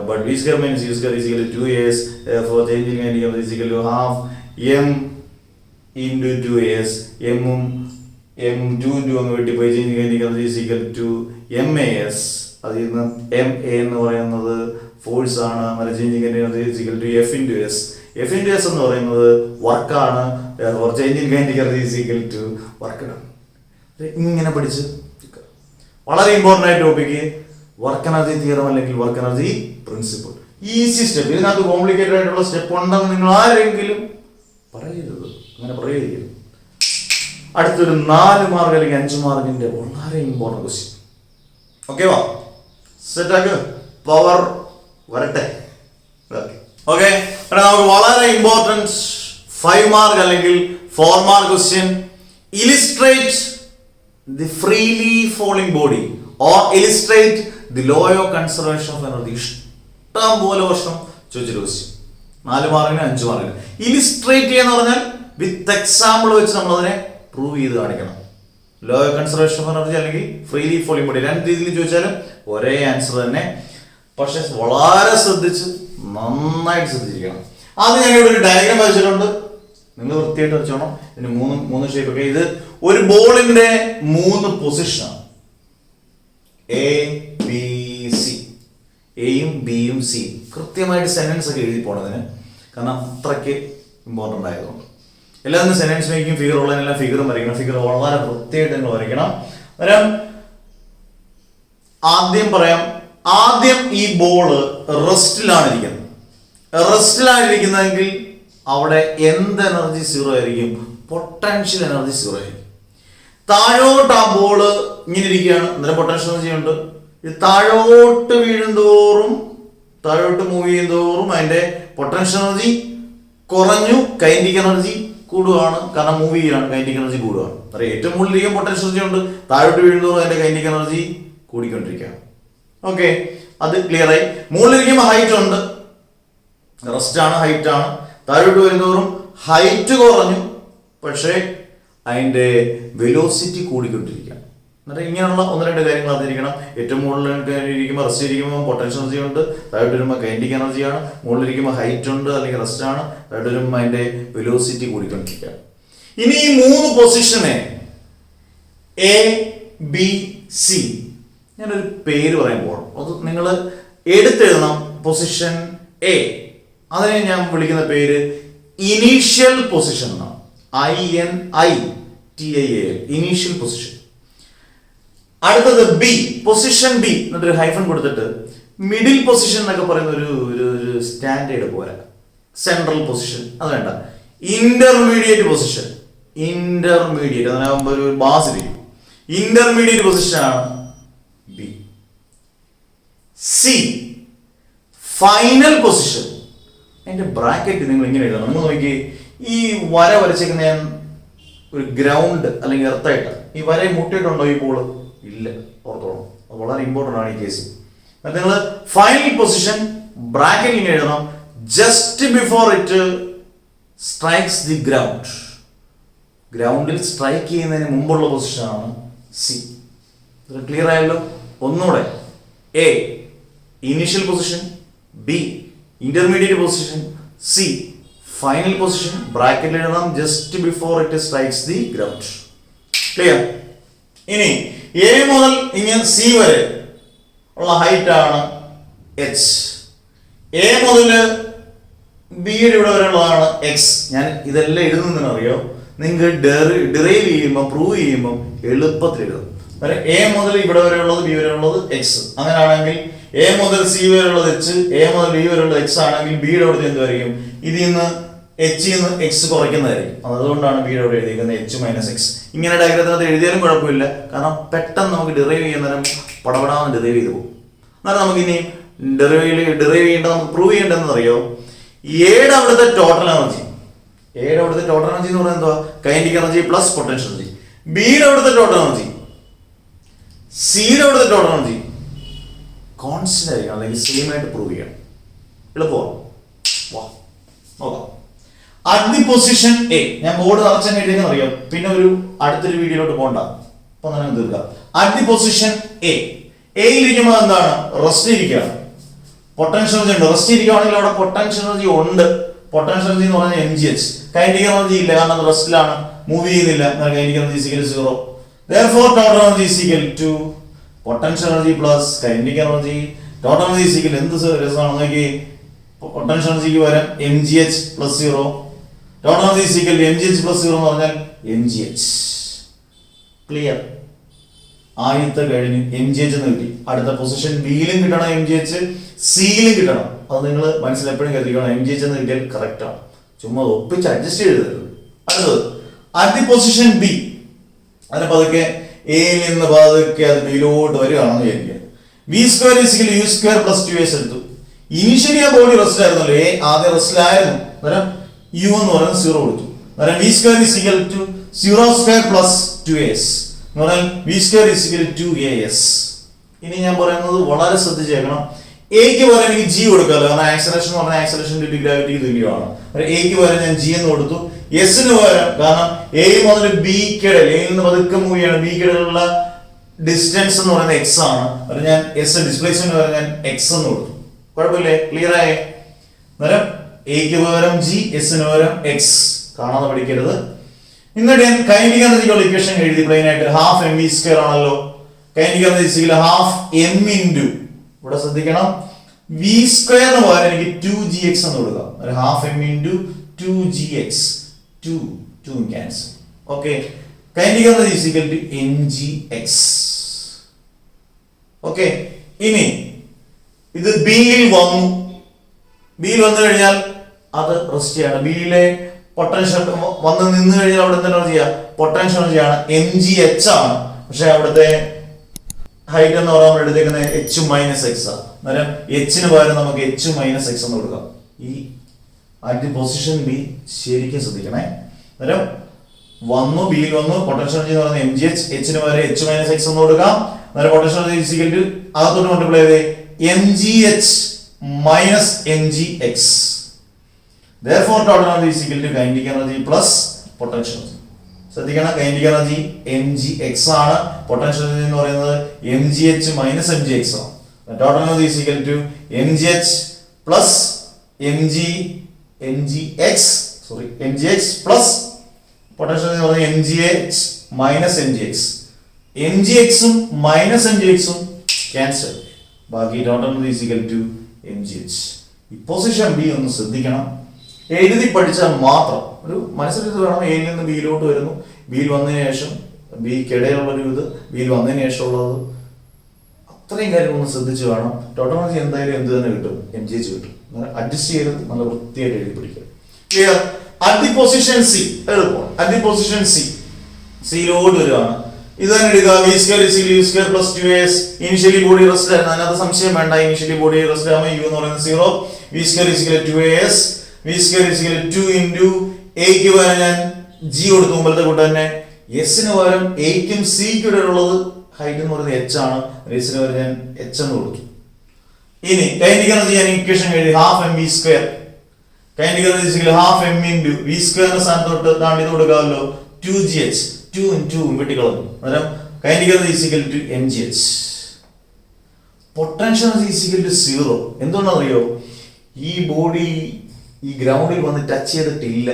But v square minus u square is equal to 2as. Therefore change in kൈൻഡിക്കുന്നത് is equal to half m into 2as. m 2 into അങ്ങ് വെട്ടിപ്പോയി. Change in കൈൻഡിക്കുന്നത് is equal to mas. അതിൽ നിന്ന് ma എന്ന് പറയുന്നത് force ആണ്. അങ്ങനെ change in കൈൻഡിക്കുന്നത് is equal to f into s. f into s എന്ന് പറയുന്നത് വർക്കാണ്. Therefore change in കൈൻഡിക്കുന്നത് is equal to work done. ഇങ്ങനെ പഠിച്ച് വളരെ ഇമ്പോർട്ടൻ്റ് ആയ ടോപ്പിക്ക് വർക്ക് എനർജി തിയറം അല്ലെങ്കിൽ work energy principle. Easy step. ഇതിനകത്ത് കോംപ്ലിക്കേറ്റഡ് ആയിട്ടുള്ള സ്റ്റെപ്പ് ഉണ്ടെന്ന് നിങ്ങൾ ആരെങ്കിലും പറയരുത്. അങ്ങനെ പറയരുത്. അടുത്തൊരു 4 മാർക്ക് അല്ലെങ്കിൽ 5 മാർക്കിന്റെ വളരെ ഇമ്പോർട്ടൻ്റ് ക്വസ്റ്റ്യൻ. ഓക്കെ, വാ സെറ്റാക്ക്. പവർ വരട്ടെ. ഓക്കെ, നമുക്ക് വളരെ ഇമ്പോർട്ടൻറ്റ് 5 മാർക്ക് അല്ലെങ്കിൽ 4 mark question. Illustrate the freely falling body or illustrate the law of conservation of energy. ഇഷ്ടം പോലെ വർഷം ചോദിച്ചൊരു ക്വസ്റ്റ്യൻ. 4 മാർക്കിന് 5 മാർക്കിന്. ഇലിസ്ട്രേറ്റ് ചെയ്യാന്ന് പറഞ്ഞാൽ വിത്ത് എക്സാമ്പിൾ വെച്ച് നമ്മൾ അതിനെ പ്രൂവ് ചെയ്ത് കാണിക്കണം. Law of conservation of energy അല്ലെങ്കിൽ ഫ്രീലി ഫോളിംഗ് ബോഡി, രണ്ട് രീതിയിൽ ചോദിച്ചാലും ഒരേ ആൻസർ തന്നെ. പക്ഷെ വളരെ ശ്രദ്ധിച്ച് നന്നായിട്ട് ശ്രദ്ധിച്ചിരിക്കണം. ആദ്യം ഞാൻ ഇവിടെ ഒരു ഡയഗ്രാം വരച്ചിട്ടുണ്ട്. നിങ്ങൾ വൃത്തിയായിട്ട് വെച്ചോണം. ഇതിന് മൂന്ന് ഷേപ്പ് ഒക്കെ. ഇത് ഒരു ബോളിന്റെ 3 പൊസിഷനാണ്. A B C. എയും ബിയും സിയും കൃത്യമായിട്ട് സെന്റൻസ് ഒക്കെ എഴുതി പോണതിന്. കാരണം അത്രയ്ക്ക് ഇമ്പോർട്ടൻ്റ് ആയതുകൊണ്ട് എല്ലാത്തിനും സെന്റൻസ് മേക്കിംഗ് ഫിഗർ ഉള്ളതിനെല്ലാം ഫിഗറും വരയ്ക്കണം. ഫിഗർ വളരെ വൃത്തിയായിട്ട് നിങ്ങൾ വരയ്ക്കണം. അന്നേരം ആദ്യം പറയാം. ആദ്യം ഈ ബോള് റെസ്റ്റിലാണ് ഇരിക്കുന്നതെങ്കിൽ അവിടെ എന്ത് എനർജി സീറോ ആയിരിക്കും? പൊട്ടൻഷ്യൽ എനർജി സീറോ ആയിരിക്കും. താഴോട്ട് ആ ബോള് ഇങ്ങനെ ഇരിക്കുകയാണ്. അന്നേരം പൊട്ടൻഷ്യൽ എനർജി ഉണ്ട്. ഇത് താഴോട്ട് വീഴുന്തോറും, താഴോട്ട് മൂവ് ചെയ്യുന്തോറും അതിന്റെ പൊട്ടൻഷ്യൽ എനർജി കുറഞ്ഞു, കൈനറ്റിക് എനർജി കൂടുകയാണ്. കാരണം മൂവ് ചെയ്യാണ്, കൈനറ്റിക് എനർജി കൂടുകയാണ്. അറിയാം, ഏറ്റവും മുകളിലിരിക്കും പൊട്ടൻഷ്യൽ എനർജി ഉണ്ട്. താഴോട്ട് വീഴുന്തോറും അതിന്റെ കൈനറ്റിക് എനർജി കൂടിക്കൊണ്ടിരിക്കുകയാണ്. ഓക്കെ, അത് ക്ലിയർ ആയി. മുകളിലിരിക്കുമ്പോൾ ഹൈറ്റ് ഉണ്ട്, റെസ്റ്റ് ആണ്, ഹൈറ്റ് ആണ്. താഴോട്ട് വരുന്നതോറും ഹൈറ്റ് കുറഞ്ഞു, പക്ഷേ അതിൻ്റെ വെലോസിറ്റി കൂടിക്കൊണ്ടിരിക്കുകയാണ്. എന്നിട്ട് ഇങ്ങനെയുള്ള 1-2 കാര്യങ്ങൾ അറിഞ്ഞിരിക്കണം. ഏറ്റവും മുകളിലിരിക്കുമ്പോൾ റെസ്റ്റ് ഇരിക്കുമ്പോൾ പൊട്ടൻഷ്യൽ എനർജി ഉണ്ട്, താഴോട്ട് വരുമ്പോൾ കൈനറ്റിക് എനർജിയാണ്. മുകളിലിരിക്കുമ്പോൾ ഹൈറ്റ് ഉണ്ട് അല്ലെങ്കിൽ റെസ്റ്റ് ആണ്, താഴോട്ട് വരുമ്പോൾ അതിൻ്റെ വെലോസിറ്റി കൂടിക്കൊണ്ടിരിക്കുകയാണ്. ഇനി ഈ 3 പൊസിഷനെ എ ബി സി ഞാനൊരു പേര് പറയാൻ പോകണം. അത് നിങ്ങൾ എടുത്തെഴുതണം. പൊസിഷൻ എ, അതിനെ ഞാൻ വിളിക്കുന്ന പേര് ഇനീഷ്യൽ പൊസിഷൻ എന്നാണ്. INITIAL, initial position. അടുത്തത് ബി, പൊസിഷൻ ബി എന്നിട്ടൊരു ഹൈഫൺ കൊടുത്തിട്ട് മിഡിൽ പൊസിഷൻ എന്നൊക്കെ പറയുന്ന ഒരു സ്റ്റാൻഡേർഡ് പോലെ. സെൻട്രൽ പൊസിഷൻ അത് വേണ്ട. ഇന്റർമീഡിയറ്റ് പൊസിഷൻ, ഇന്റർമീഡിയറ്റ് അതിനാകുമ്പോൾ ഒരു ബാസ് ഇരിക്കും. ഇന്റർമീഡിയറ്റ് പൊസിഷൻ ആണ് ബി. C, final position. അതിന്റെ ബ്രാക്കറ്റ് നിങ്ങൾ ഇങ്ങനെ എഴുതണം. നിങ്ങൾ നോക്കി, ഈ വര വരച്ചേക്കുന്ന ഞാൻ ഒരു ഗ്രൗണ്ട് അല്ലെങ്കിൽ എർത്തായിട്ട് ഈ വരെ മുട്ടിയിട്ടുണ്ടോ ഈ ബോൾ? ഇല്ല, ഓർത്തോണം. അത് വളരെ ഇമ്പോർട്ടൻ്റ് ആണ് ഈ കേസ്. നിങ്ങൾ ഫൈനൽ പൊസിഷൻ ബ്രാക്കറ്റിൽ എഴുതണം, just before it strikes the ground. ഗ്രൗണ്ടിൽ സ്ട്രൈക്ക് ചെയ്യുന്നതിന് മുമ്പുള്ള പൊസിഷനാണ് സി. ക്ലിയർ ആയല്ലോ? ഒന്നുകൂടെ, A initial position, B intermediate position, C final position. ബ്രാക്കറ്റിൽ എഴുതണം just before it strikes the ground. Clear? ഇനി എ മുതൽ ഇങ്ങനെ സി വരെ ഉള്ള ഹൈറ്റ് ആണ് എച്ച്. എ മുതൽ ബിയുടെ ഇവിടെ വരെയുള്ളതാണ് എക്സ്. ഞാൻ ഇതെല്ലാം എഴുതുന്നതിന് അറിയോ, നിങ്ങൾക്ക് ഡിറൈവ് ചെയ്യുമ്പോൾ പ്രൂവ് ചെയ്യുമ്പോൾ എളുപ്പത്തിൽ എഴുതും. എ മുതൽ ഇവിടെ വരെയുള്ളത് ബി വരെയുള്ളത് എക്സ്. അങ്ങനെയാണെങ്കിൽ എ മുതൽ സി വരെയുള്ളത് എച്ച്, എ മുതൽ ബി വരെയുള്ളത് എക്സ് ആണെങ്കിൽ ബിയുടെ അവിടുത്തെ എന്തായിരിക്കും? ഇതിൽ നിന്ന് എച്ച് നിന്ന് എക്സ് കുറയ്ക്കുന്നതായിരിക്കും. അതുകൊണ്ടാണ് ബിയുടെ അവിടെ എഴുതിയിരിക്കുന്നത് എച്ച് മൈനസ് എക്സ്. ഇങ്ങനെ ഡയഗ്രത്തിനകത്ത് എഴുതിയാലും കുഴപ്പമില്ല, കാരണം പെട്ടെന്ന് നമുക്ക് ഡിറൈവ് ചെയ്യുന്നതിനും പടപടാന്ന് ഡിറൈവ് ചെയ്ത് പോകും. എന്നാലും നമുക്ക് ഇനി ഡിറൈവ് ചെയ്യേണ്ടത്, നമുക്ക് പ്രൂവ് ചെയ്യേണ്ടതെന്ന് അറിയോ, എയുടെ അവിടുത്തെ ടോട്ടൽ എനർജി. എയുടെ അവിടുത്തെ ടോട്ടൽ എനർജി എന്ന് പറയുന്നത് എന്തുവാ? Kinetic energy plus potential energy. ബിയുടെ അവിടുത്തെ ടോട്ടൽ എനർജി, സിയുടെ അവിടുത്തെ ടോട്ടൽ എനർജി കോൺസ്റ്റന്റ് ആയിരിക്കണം, അല്ലെങ്കിൽ സെയിം ആയിട്ട് പ്രൂവ് ചെയ്യണം. എളുപ്പമാണ്. വാ നോക്കാം. അറ്റ് ദി പൊസിഷൻ എ, ഞാൻ ബോർഡ് നിറച്ചെന്നെ എഴുതിയെന്ന് അറിയാം, പിന്നെ ഒരു അടുത്തൊരു വീഡിയോയിലോട്ട് പോകണ്ട, അപ്പൊ തന്നെ തീർക്കാം. അറ്റ് ദി പൊസിഷൻ എ, എയിൽ ഇരിക്കുമ്പോൾ എന്താണ്? റെസ്റ്റ് ഇരിക്കുകയാണ്. പൊട്ടൻഷ്യൽ എനർജി ഉണ്ട്. റെസ്റ്റ് ഇരിക്കുകയാണെങ്കിൽ അവിടെ പൊട്ടൻഷ്യൽ എനർജി ഉണ്ട്. പൊട്ടൻഷ്യൽ എനർജി എന്ന് പറഞ്ഞാൽ mgh. കൈനറ്റിക് എനർജി ഇല്ല, കാരണം റെസ്റ്റിലാണ്, മൂവ് ചെയ്യുന്നില്ല. Kinetic energy equal to 0. Therefore total energy is equal to potential energy plus kinetic energy. Total energy is equal എന്ത് രസമാണെന്ന് നോക്കി, പൊട്ടൻഷ്യൽ എനർജിക്ക് പകരം mgh plus 0. Total energy is equal to mgh plus 0 എന്ന് പറഞ്ഞാൽ mgh. Clear? ആദ്യത്തെ കഴിഞ്ഞ് mgh എന്ന് കിട്ടി. അടുത്ത പൊസിഷൻ ബിയിലും കിട്ടണം mgh, സിയിലും കിട്ടണം. അത് നിങ്ങൾ മനസ്സിൽ എപ്പോഴും കരുതിക്കണം, mgh എന്ന് കിട്ടിയാൽ കറക്റ്റ് ആണ്. ചുമ്മാ ഒപ്പിച്ച് അഡ്ജസ്റ്റ് ചെയ്തത്. അടുത്തത് അറ്റ് ദി പൊസിഷൻ ബി, അതിന് പതുക്കെ എയിൽ നിന്ന് പതുക്കെ അത് ബിയിലോട്ട് വരികയാണെന്ന് വിചാരിക്കുക. V square is equal u square plus 2s എടുത്തു. ഇനിഷ്യലി ആ ബോഡി റെസ്റ്റ് ആയിരുന്നല്ലോ, എ ആദ്യം റെസ്റ്റിലായിരുന്നു. അന്നേരം യു എന്ന് പറയുന്നത് 0 കൊടുത്തു. അന്നേരം v square is equal to 0 square plus 2s എന്ന് പറഞ്ഞാൽ വി സ്ക്വയർ ഇസിക്കൽ 2as. ഇനി ഞാൻ പറയുന്നത് വളരെ ശ്രദ്ധിച്ചേക്കണം. എക്ക് പകരം എനിക്ക് ജി കൊടുക്കാമല്ലോ, കാരണം ആക്സലേഷൻ എന്ന് പറഞ്ഞാൽ ആക്സലേഷൻ ഡ്യൂ ടു ഗ്രാവിറ്റിക്ക് തുല്യമാണ്. എക്ക് പകരം ഞാൻ ജി എന്ന് കൊടുത്തു. എസിന് പകരം, കാരണം എ മുതൽ ബിക്കിടയിൽ, എയിൽ നിന്ന് പതുക്കെ മൂവ് ചെയ്യണം, ബിക്കിടയിലുള്ള ഡിസ്റ്റൻസ് എന്ന് പറയുന്നത് എക്സ് ആണ്. അത് ഞാൻ എസ് ഡിസ്പ്ലേസ്മെന്റ് പകരം ഞാൻ എക്സ് എന്ന് കൊടുത്തു. കുഴപ്പമില്ലേ? ക്ലിയർ ആയേ? അന്നേരം എക്ക് പകരം ജി, എസിന് പകരം എക്സ്. കാണാതെ പഠിക്കരുത്. എന്നിട്ട് ഞാൻ കൈനറ്റിക് എനർജിക്കുള്ള ഇക്വേഷൻ എഴുതി പ്ലെയിൻ ആയിട്ട്. ഹാഫ് എം വി സ്ക്വയർ ആണല്ലോ. Kinetic energy half M into, ഇവിടെ ശ്രദ്ധിക്കണം, വി സ്ക്വയറിന് പകരം എനിക്ക് 2gx എന്ന് കൊടുക്കാം. Half M into 2gx, 2 cancel. Okay, kinetic energy is equal to mgx. Okay, ഇനി ഇത് ബിയിൽ വന്നു. ബിയിൽ വന്നു കഴിഞ്ഞാൽ അത് റെസ്റ്റ് ചെയ്യാണ്. ബിയിലെ പൊട്ടൻഷ്യൽ വന്ന് നിന്ന് കഴിഞ്ഞാൽ അവിടെ എന്താ ചെയ്യാ? പൊട്ടൻഷ്യൽ എനർജിയാണ്, mgh ആണ്. പക്ഷെ അവിടുത്തെ ഹൈറ്റ് എന്ന് പറയാൻ എടുത്തേക്കുന്നത് h മൈനസ് എക്സ് ആണ്. അന്നേരം എച്ചിന് പകരം നമുക്ക് h മൈനസ് എക്സ് എന്ന് കൊടുക്കാം. ഈ അറ്റ് പൊസിഷൻ ബി ശരിക്കും ശ്രദ്ധിക്കണേ. അന്നേരം വന്നു, ബിയിൽ വന്നു, പൊട്ടൻഷ്യൽ എനർജി എന്ന് പറയുന്നത് mgh, എച്ചിന് പകരം h മൈനസ് എക്സ് എന്ന് കൊടുക്കാം. അന്നേരം potential energy is equal to അകത്തോട്ട് മൾട്ടിപ്ലൈ ചെയ്ത് mgh minus mgx. Therefore total energy is equal to kinetic energy plus potential energy. ശ്രദ്ധിക്കണം, കൈനറ്റിക് എനർജി mgx ആണ്, പൊട്ടൻഷ്യൽ എനർജി എന്ന് പറയുന്നത് mgh മൈനസ് mgx ആണ്. Total energy is equal to mgh plus mgx plus potential എന്ന് പറയുന്നത് mgh minus mgx. mgxും minus mgxും cancel. ബാക്കി total energy is equal to mgh. ഈ പൊസിഷൻ ബി ഒന്ന് ശ്രദ്ധിക്കണം, എഴുതി പഠിച്ചാൽ മാത്രം. ഒരു മനസ്സിലിത് വേണം. എയിൽ നിന്ന് ബിയിലോട്ട് വരുന്നു, ബിയിൽ വന്നതിന് ശേഷം ബിക്കിടയിലുള്ളൊരു ഇത്, ബിയിൽ വന്നതിന് ശേഷമുള്ളത്, അത്രയും കാര്യങ്ങളൊന്ന് ശ്രദ്ധിച്ച് വേണം. ടോട്ടൽ എനർജി എന്തായാലും എന്ത് തന്നെ കിട്ടും, mgh കിട്ടും. അഡ്ജസ്റ്റ് ചെയ്ത് നല്ല വൃത്തിയായിട്ട് എഴുതി പിടിക്കുക. Clear? At the position C എളുപ്പം. അറ്റ് ദി പൊസിഷൻ സിയിലോട്ട് വരുവാണ്. ഇത് തന്നെ എടുക്കുക. V square is equal to u square plus 2s. Initially body rest ആയിരുന്നു, അതിനകത്ത് സംശയം വേണ്ട. ഇനിഷ്യലി ബോഡി റെസ്റ്റ് ആകുമ്പോൾ യു എന്ന് പറയുന്നത് 0. V square is equal to 2as. V square is equal to 2 into എക്ക് പകരം ഞാൻ ജി കൊടുത്തു, മുമ്പത്തെ കൂട്ട് തന്നെ എസിന് പകരം എയ്ക്കും സിക്കും ഇടയിലുള്ളത് ഹൈറ്റ് എന്ന് പറയുന്നത് എച്ച് ആണ്. എസിന് പകരം ഞാൻ എച്ച് എന്ന് കൊടുത്തു. ഇനി കൈനറ്റിക് എനർജി ഞാൻ ഇക്വേഷൻ എഴുതി half M V square. Kinetic energy half M into v സ്ക്വയറിന്റെ സ്ഥാനത്തോട്ട് താണ്ടി ഇത് കൊടുക്കാമല്ലോ 2gh. 2 വെട്ടിക്കളഞ്ഞു. അന്നേരം kinetic energy equal to mgh. Potential energy equal to 0. എന്തുകൊണ്ടാണെന്നറിയോ? ഈ ബോഡി ഈ ഗ്രൗണ്ടിൽ വന്ന് ടച്ച് ചെയ്തിട്ടില്ല.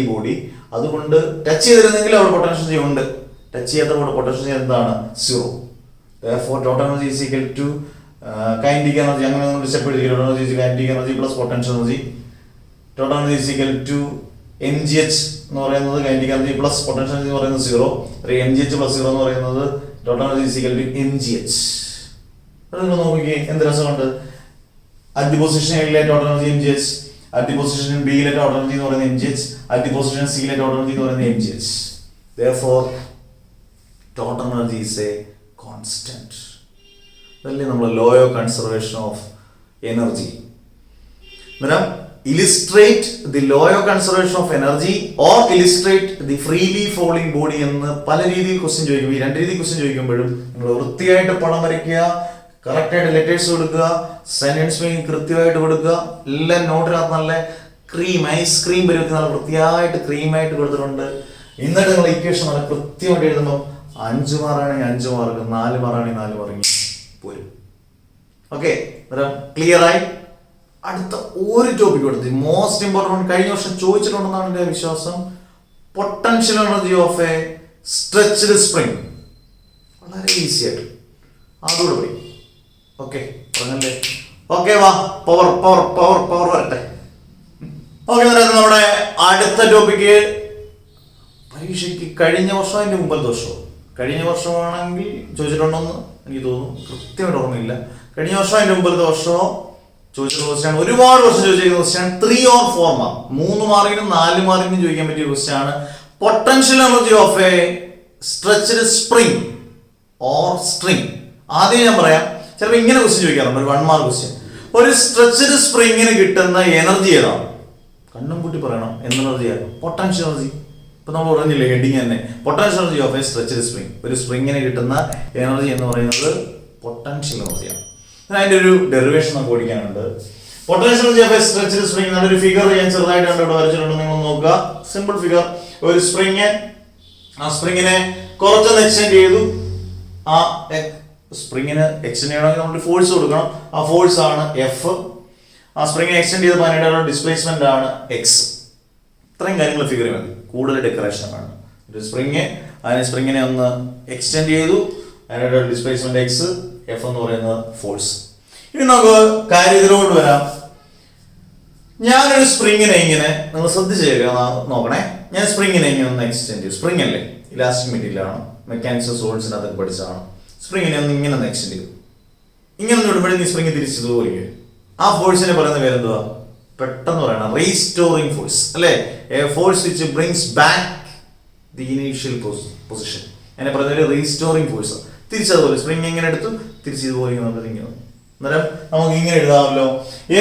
ഈ ബോഡി. അതുകൊണ്ട് ടച്ച് ചെയ്തിരുന്നെങ്കിൽ അവിടെ പൊട്ടൻഷ്യൽ എനർജി ഉണ്ട്. ടച്ച് ചെയ്യാത്ത പൊട്ടൻഷ്യൽ എനർജി എന്താണ്? 0. Therefore, total energy is equal to kinetic energy. അങ്ങനെ നമ്മൾ സ്റ്റെപ്പ് എഴുതിയിട്ടുണ്ട്. Total energy is kinetic energy plus potential energy. Total energy is equal to mgh എന്ന് പറയുന്നത് kinetic energy plus potential energy എന്ന് പറയുന്നത് 0. mgh plus 0 എന്ന് പറയുന്നത് total energy is equal to mgh. അത് നിങ്ങൾ നോക്കിക്കേ എന്ത് രസമുണ്ട്. At the position A ലെ total energy mgh, at the position B ലെ total energy എന്ന് പറയുന്നത് mgh, at the position C ലെ total energy എന്ന് പറയുന്നത് mgh. Therefore, total energy is a constant. അതല്ലേ നമ്മൾ law of conservation of energy. അന്നേരം illustrate the law of conservation of energy or illustrate the freely falling body എന്ന് പല രീതിയിൽ question ചോദിക്കും. ഈ രണ്ട് രീതിയിൽ ക്വസ്റ്റ്യൻ ചോദിക്കുമ്പോഴും നിങ്ങൾ വൃത്തിയായിട്ട് പടം വരയ്ക്കുക, കറക്റ്റായിട്ട് ലെറ്റേഴ്സ് കൊടുക്കുക, സെന്റൻസ് മീനിങ് കൃത്യമായിട്ട് കൊടുക്കുക. എല്ലാം നോട്ടിനകത്ത് നല്ല ഐസ്ക്രീം പരുവത്തിൽ നല്ല വൃത്തിയായിട്ട് ക്രീമായിട്ട് കൊടുത്തിട്ടുണ്ട്. എന്നിട്ട് നിങ്ങൾ ഇക്വേഷൻ നല്ല കൃത്യമായിട്ട് എഴുതുമ്പോൾ 5 മാർക്കാണെങ്കിൽ 5 മാർക്ക്, 4 മാർക്കാണെങ്കിൽ 4 മാർക്ക് പോരും. ഓക്കെ, ക്ലിയർ ആയി. അടുത്ത ഒരു ടോപ്പിക് കൊടുത്ത് മോസ്റ്റ് ഇമ്പോർട്ടൻറ്റ്, കഴിഞ്ഞ വർഷം ചോദിച്ചിട്ടുണ്ടെന്നാണ് എൻ്റെ വിശ്വാസം. Potential energy of a stretched spring. വളരെ ഈസി ആയിട്ട് അതോട് പറയും. ഓക്കെ, പറഞ്ഞല്ലേ? ഓക്കെ, വാ പവർ പവർ പവർ പവർ വരട്ടെ. ഓക്കെ, നമ്മുടെ അടുത്ത ടോപ്പിക്ക് പരീക്ഷയ്ക്ക് കഴിഞ്ഞ വർഷം അതിൻ്റെ മുമ്പത്തെ വർഷമോ കഴിഞ്ഞ വർഷമാണെങ്കിൽ ചോദിച്ചിട്ടുണ്ടോന്ന് എനിക്ക് തോന്നുന്നു, കൃത്യമായിട്ട് ഓർമ്മയില്ല. കഴിഞ്ഞ വർഷം അതിൻ്റെ മുമ്പത്തെ വർഷമോ ചോദിച്ചിട്ടുള്ള ക്വസ്റ്റ്യാണ്. ഒരുപാട് വർഷം ചോദിച്ചിരിക്കുന്ന ക്വസ്റ്റ്യാണ്. 3 or 4 മാർക്ക്, 3 മാർക്കിനും 4 മാർക്കിനും ചോദിക്കാൻ പറ്റിയ ക്വസ്റ്റ്യാണ്. Potential energy of a stretched spring or string. ആദ്യം ഞാൻ പറയാം, ചിലപ്പോൾ ഇങ്ങനെ ക്വസ്റ്റ്യൻ ചോദിക്കാറുണ്ട്, ഒരു 1 മാർക്ക് ക്വസ്റ്റ്യൻ. ഒരു സ്ട്രെച്ച്ഡ് സ്പ്രിങ്ങിന് കിട്ടുന്ന എനർജി ഏതാണ്? കണ്ണും കൂട്ടി പറയണം. എനർജിയാണ് പൊട്ടൻഷ്യൽ എനർജി. ഇപ്പൊ നമ്മൾ പറഞ്ഞില്ലേ ഹെഡിങ് തന്നെ, potential energy of a stretched spring. ഒരു സ്പ്രിങ്ങിന് കിട്ടുന്ന എനർജി എന്ന് പറയുന്നത് പൊട്ടൻഷ്യൽ എനർജിയാണ്. അതിന്റെ ഒരു ഡെറിവേഷൻ നമുക്ക് പഠിക്കാനുണ്ട്. Potential energy of a stretched spring നല്ലൊരു ഫിഗർ ഞാൻ ചെറുതായിട്ട് ഇവിടെ വരച്ചിട്ടുണ്ട്, നിങ്ങൾ നോക്കുക. Simple figure. ഒരു സ്പ്രിങ്, ആ സ്പ്രിങ്ങിനെ കുറച്ചൊന്ന് എക്സ്റ്റെൻഡ് ചെയ്തു. ആ സ്പ്രിങ്ങിന് എക്സ്റ്റെൻഡ് ചെയ്യണമെങ്കിൽ നമ്മൾ ഫോഴ്സ് കൊടുക്കണം. ആ ഫോഴ്സ് ആണ് എഫ്. ആ സ്പ്രിങ്ങിനെ എക്സ്റ്റെൻഡ് ചെയ്തപ്പോൾ അതിൻ്റെ ഡിസ്പ്ലേസ്മെന്റ് ആണ് എക്സ്. ഇത്രയും കാര്യങ്ങൾ ഫിഗർ മതി, കൂടുതൽ ഡെക്കറേഷൻ ആണ്. ഒരു സ്പ്രിങ്ങിനെ ഒന്ന് എക്സ്റ്റെൻഡ് ചെയ്തു, അതിൻ്റെ ഡിസ്പ്ലേസ്മെന്റ് എക്സ്, എഫ് എന്ന് പറയുന്നത് ഫോഴ്സ്. ഇനി നമുക്ക് കാര്യത്തിലോട്ട് വരാം. ഞാനൊരു സ്പ്രിങ്ങിനെ ഇങ്ങനെ, നിങ്ങൾ ശ്രദ്ധിച്ച് നോക്കണേ, ഞാൻ സ്പ്രിങ്ങിനെ ഇങ്ങനെ ഒന്ന് എക്സ്റ്റെൻഡ് ചെയ്തു. സ്പ്രിങ് അല്ലേ, ഇലാസ്റ്റിക് മെറ്റീരിയൽ ആണ്, മെക്കാനിക്സ് സോഴ്സിനകത്തൊക്കെ പഠിച്ചതാണ്. സ്പ്രിങ്ങിനെ ഒന്ന് ഇങ്ങനെ ഒന്ന് എക്സ്റ്റെൻഡ് ചെയ്തു. ഇങ്ങനെ വിടുമ്പോഴേ ഈ സ്പ്രിങ് തിരിച്ചതുപോലെ ആ ഫോഴ്സിനെ പറയുന്ന പേരെന്തുവാ? പെട്ടെന്ന് പറയണം, റീസ്റ്റോറിംഗ് ഫോഴ്സ് അല്ലേ? A force which brings back the initial position. അതിനെ പറയുന്നത് റീസ്റ്റോറിംഗ് ഫോഴ്സ്. തിരിച്ചതുപോലെ സ്പ്രിങ് ഇങ്ങനെ എടുത്തു, തിരിച്ചതുപോലെ ഇങ്ങനെ. അന്നേരം നമുക്ക് ഇങ്ങനെ എഴുതാമല്ലോ,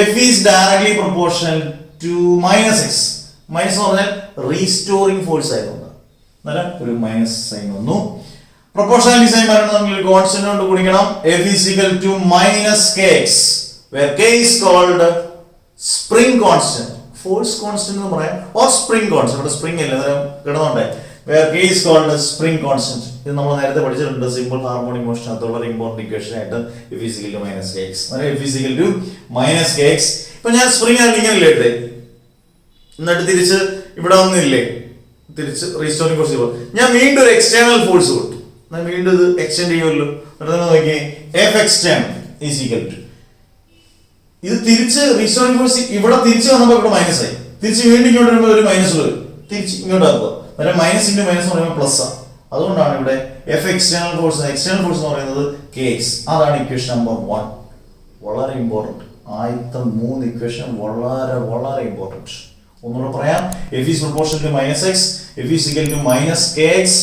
F is directly proportional to minus X. Minus എന്ന് പറഞ്ഞാൽ റീസ്റ്റോറിംഗ് ഫോഴ്സ് ആയതുകൊണ്ട് അന്നേരം ഒരു മൈനസ് സൈൻ വന്നു. പ്രൊപ്പോർഷണാലിറ്റി സൈൻ വരണമെങ്കിൽ കോൺസ്റ്റന്റ് കൊണ്ട് ഗുണിക്കണം. F is equal to minus K X, where k is called spring constant, force constant എന്ന് പറയാം, or spring constant. ഇവിടെ spring അല്ല, അന്നേരം കിടന്നുണ്ടേ. where k is called spring constant. ഇത് നമ്മൾ നേരത്തെ പഠിച്ചിട്ടുണ്ട് സിമ്പിൾ ഹാർമോണിക് മോഷൻ. അത് വളരെ ഇമ്പോർട്ടന്റ് ഇക്വേഷൻ ആയിട്ട് f is equal to minus kx. അന്നേരം f is equal to minus kx. ഇപ്പൊ ഞാൻ സ്പ്രിംഗ് ആണ് ഇങ്ങനെ ഇല്ലേ, എന്നിട്ട് തിരിച്ച് ഇവിടെ ഒന്നുമില്ലേ, തിരിച്ച് റീസ്റ്റോറിംഗ് ഫോഴ്സ് ചെയ്തു. ഞാൻ വീണ്ടും ഒരു എക്സ്റ്റേണൽ ഫോഴ്സ് കൊടുത്തു. ഞാൻ വീണ്ടും ഇത് എക്സ്റ്റെൻഡ് ചെയ്യുമല്ലോ. എന്നിട്ട് നോക്കിയേ, F external is equal to, ഇത് തിരിച്ച് റീസ്റ്റോറിംഗ് ഫോഴ്സ് ഇവിടെ തിരിച്ച് വന്നപ്പോൾ ഇവിടെ മൈനസ് ആയി, തിരിച്ച് വീണ്ടും ഇങ്ങോട്ട് വരുമ്പോൾ ഒരു മൈനസ് വരും, തിരിച്ച് ഇങ്ങോട്ട് ആക്കുക. അന്നേരം മൈനസ് ഇൻറ്റു മൈനസ് എന്ന് പറയുമ്പോൾ പ്ലസ് ആണ്. അതുകൊണ്ടാണ് ഇവിടെ എഫ് എക്സ്റ്റേണൽ ഫോഴ്സ് എന്ന് പറയുന്നത് കെ എക്സ്. അതാണ് ഇക്വേഷൻ നമ്പർ 1. വളരെ ഇമ്പോർട്ടൻറ്റ്. ആദ്യത്തെ 3 ഇക്വേഷൻ വളരെ വളരെ ഇമ്പോർട്ടൻറ്റ്. ഒന്നുകൂടെ പറയാം, F is proportional to minus x, F is equal to minus K x.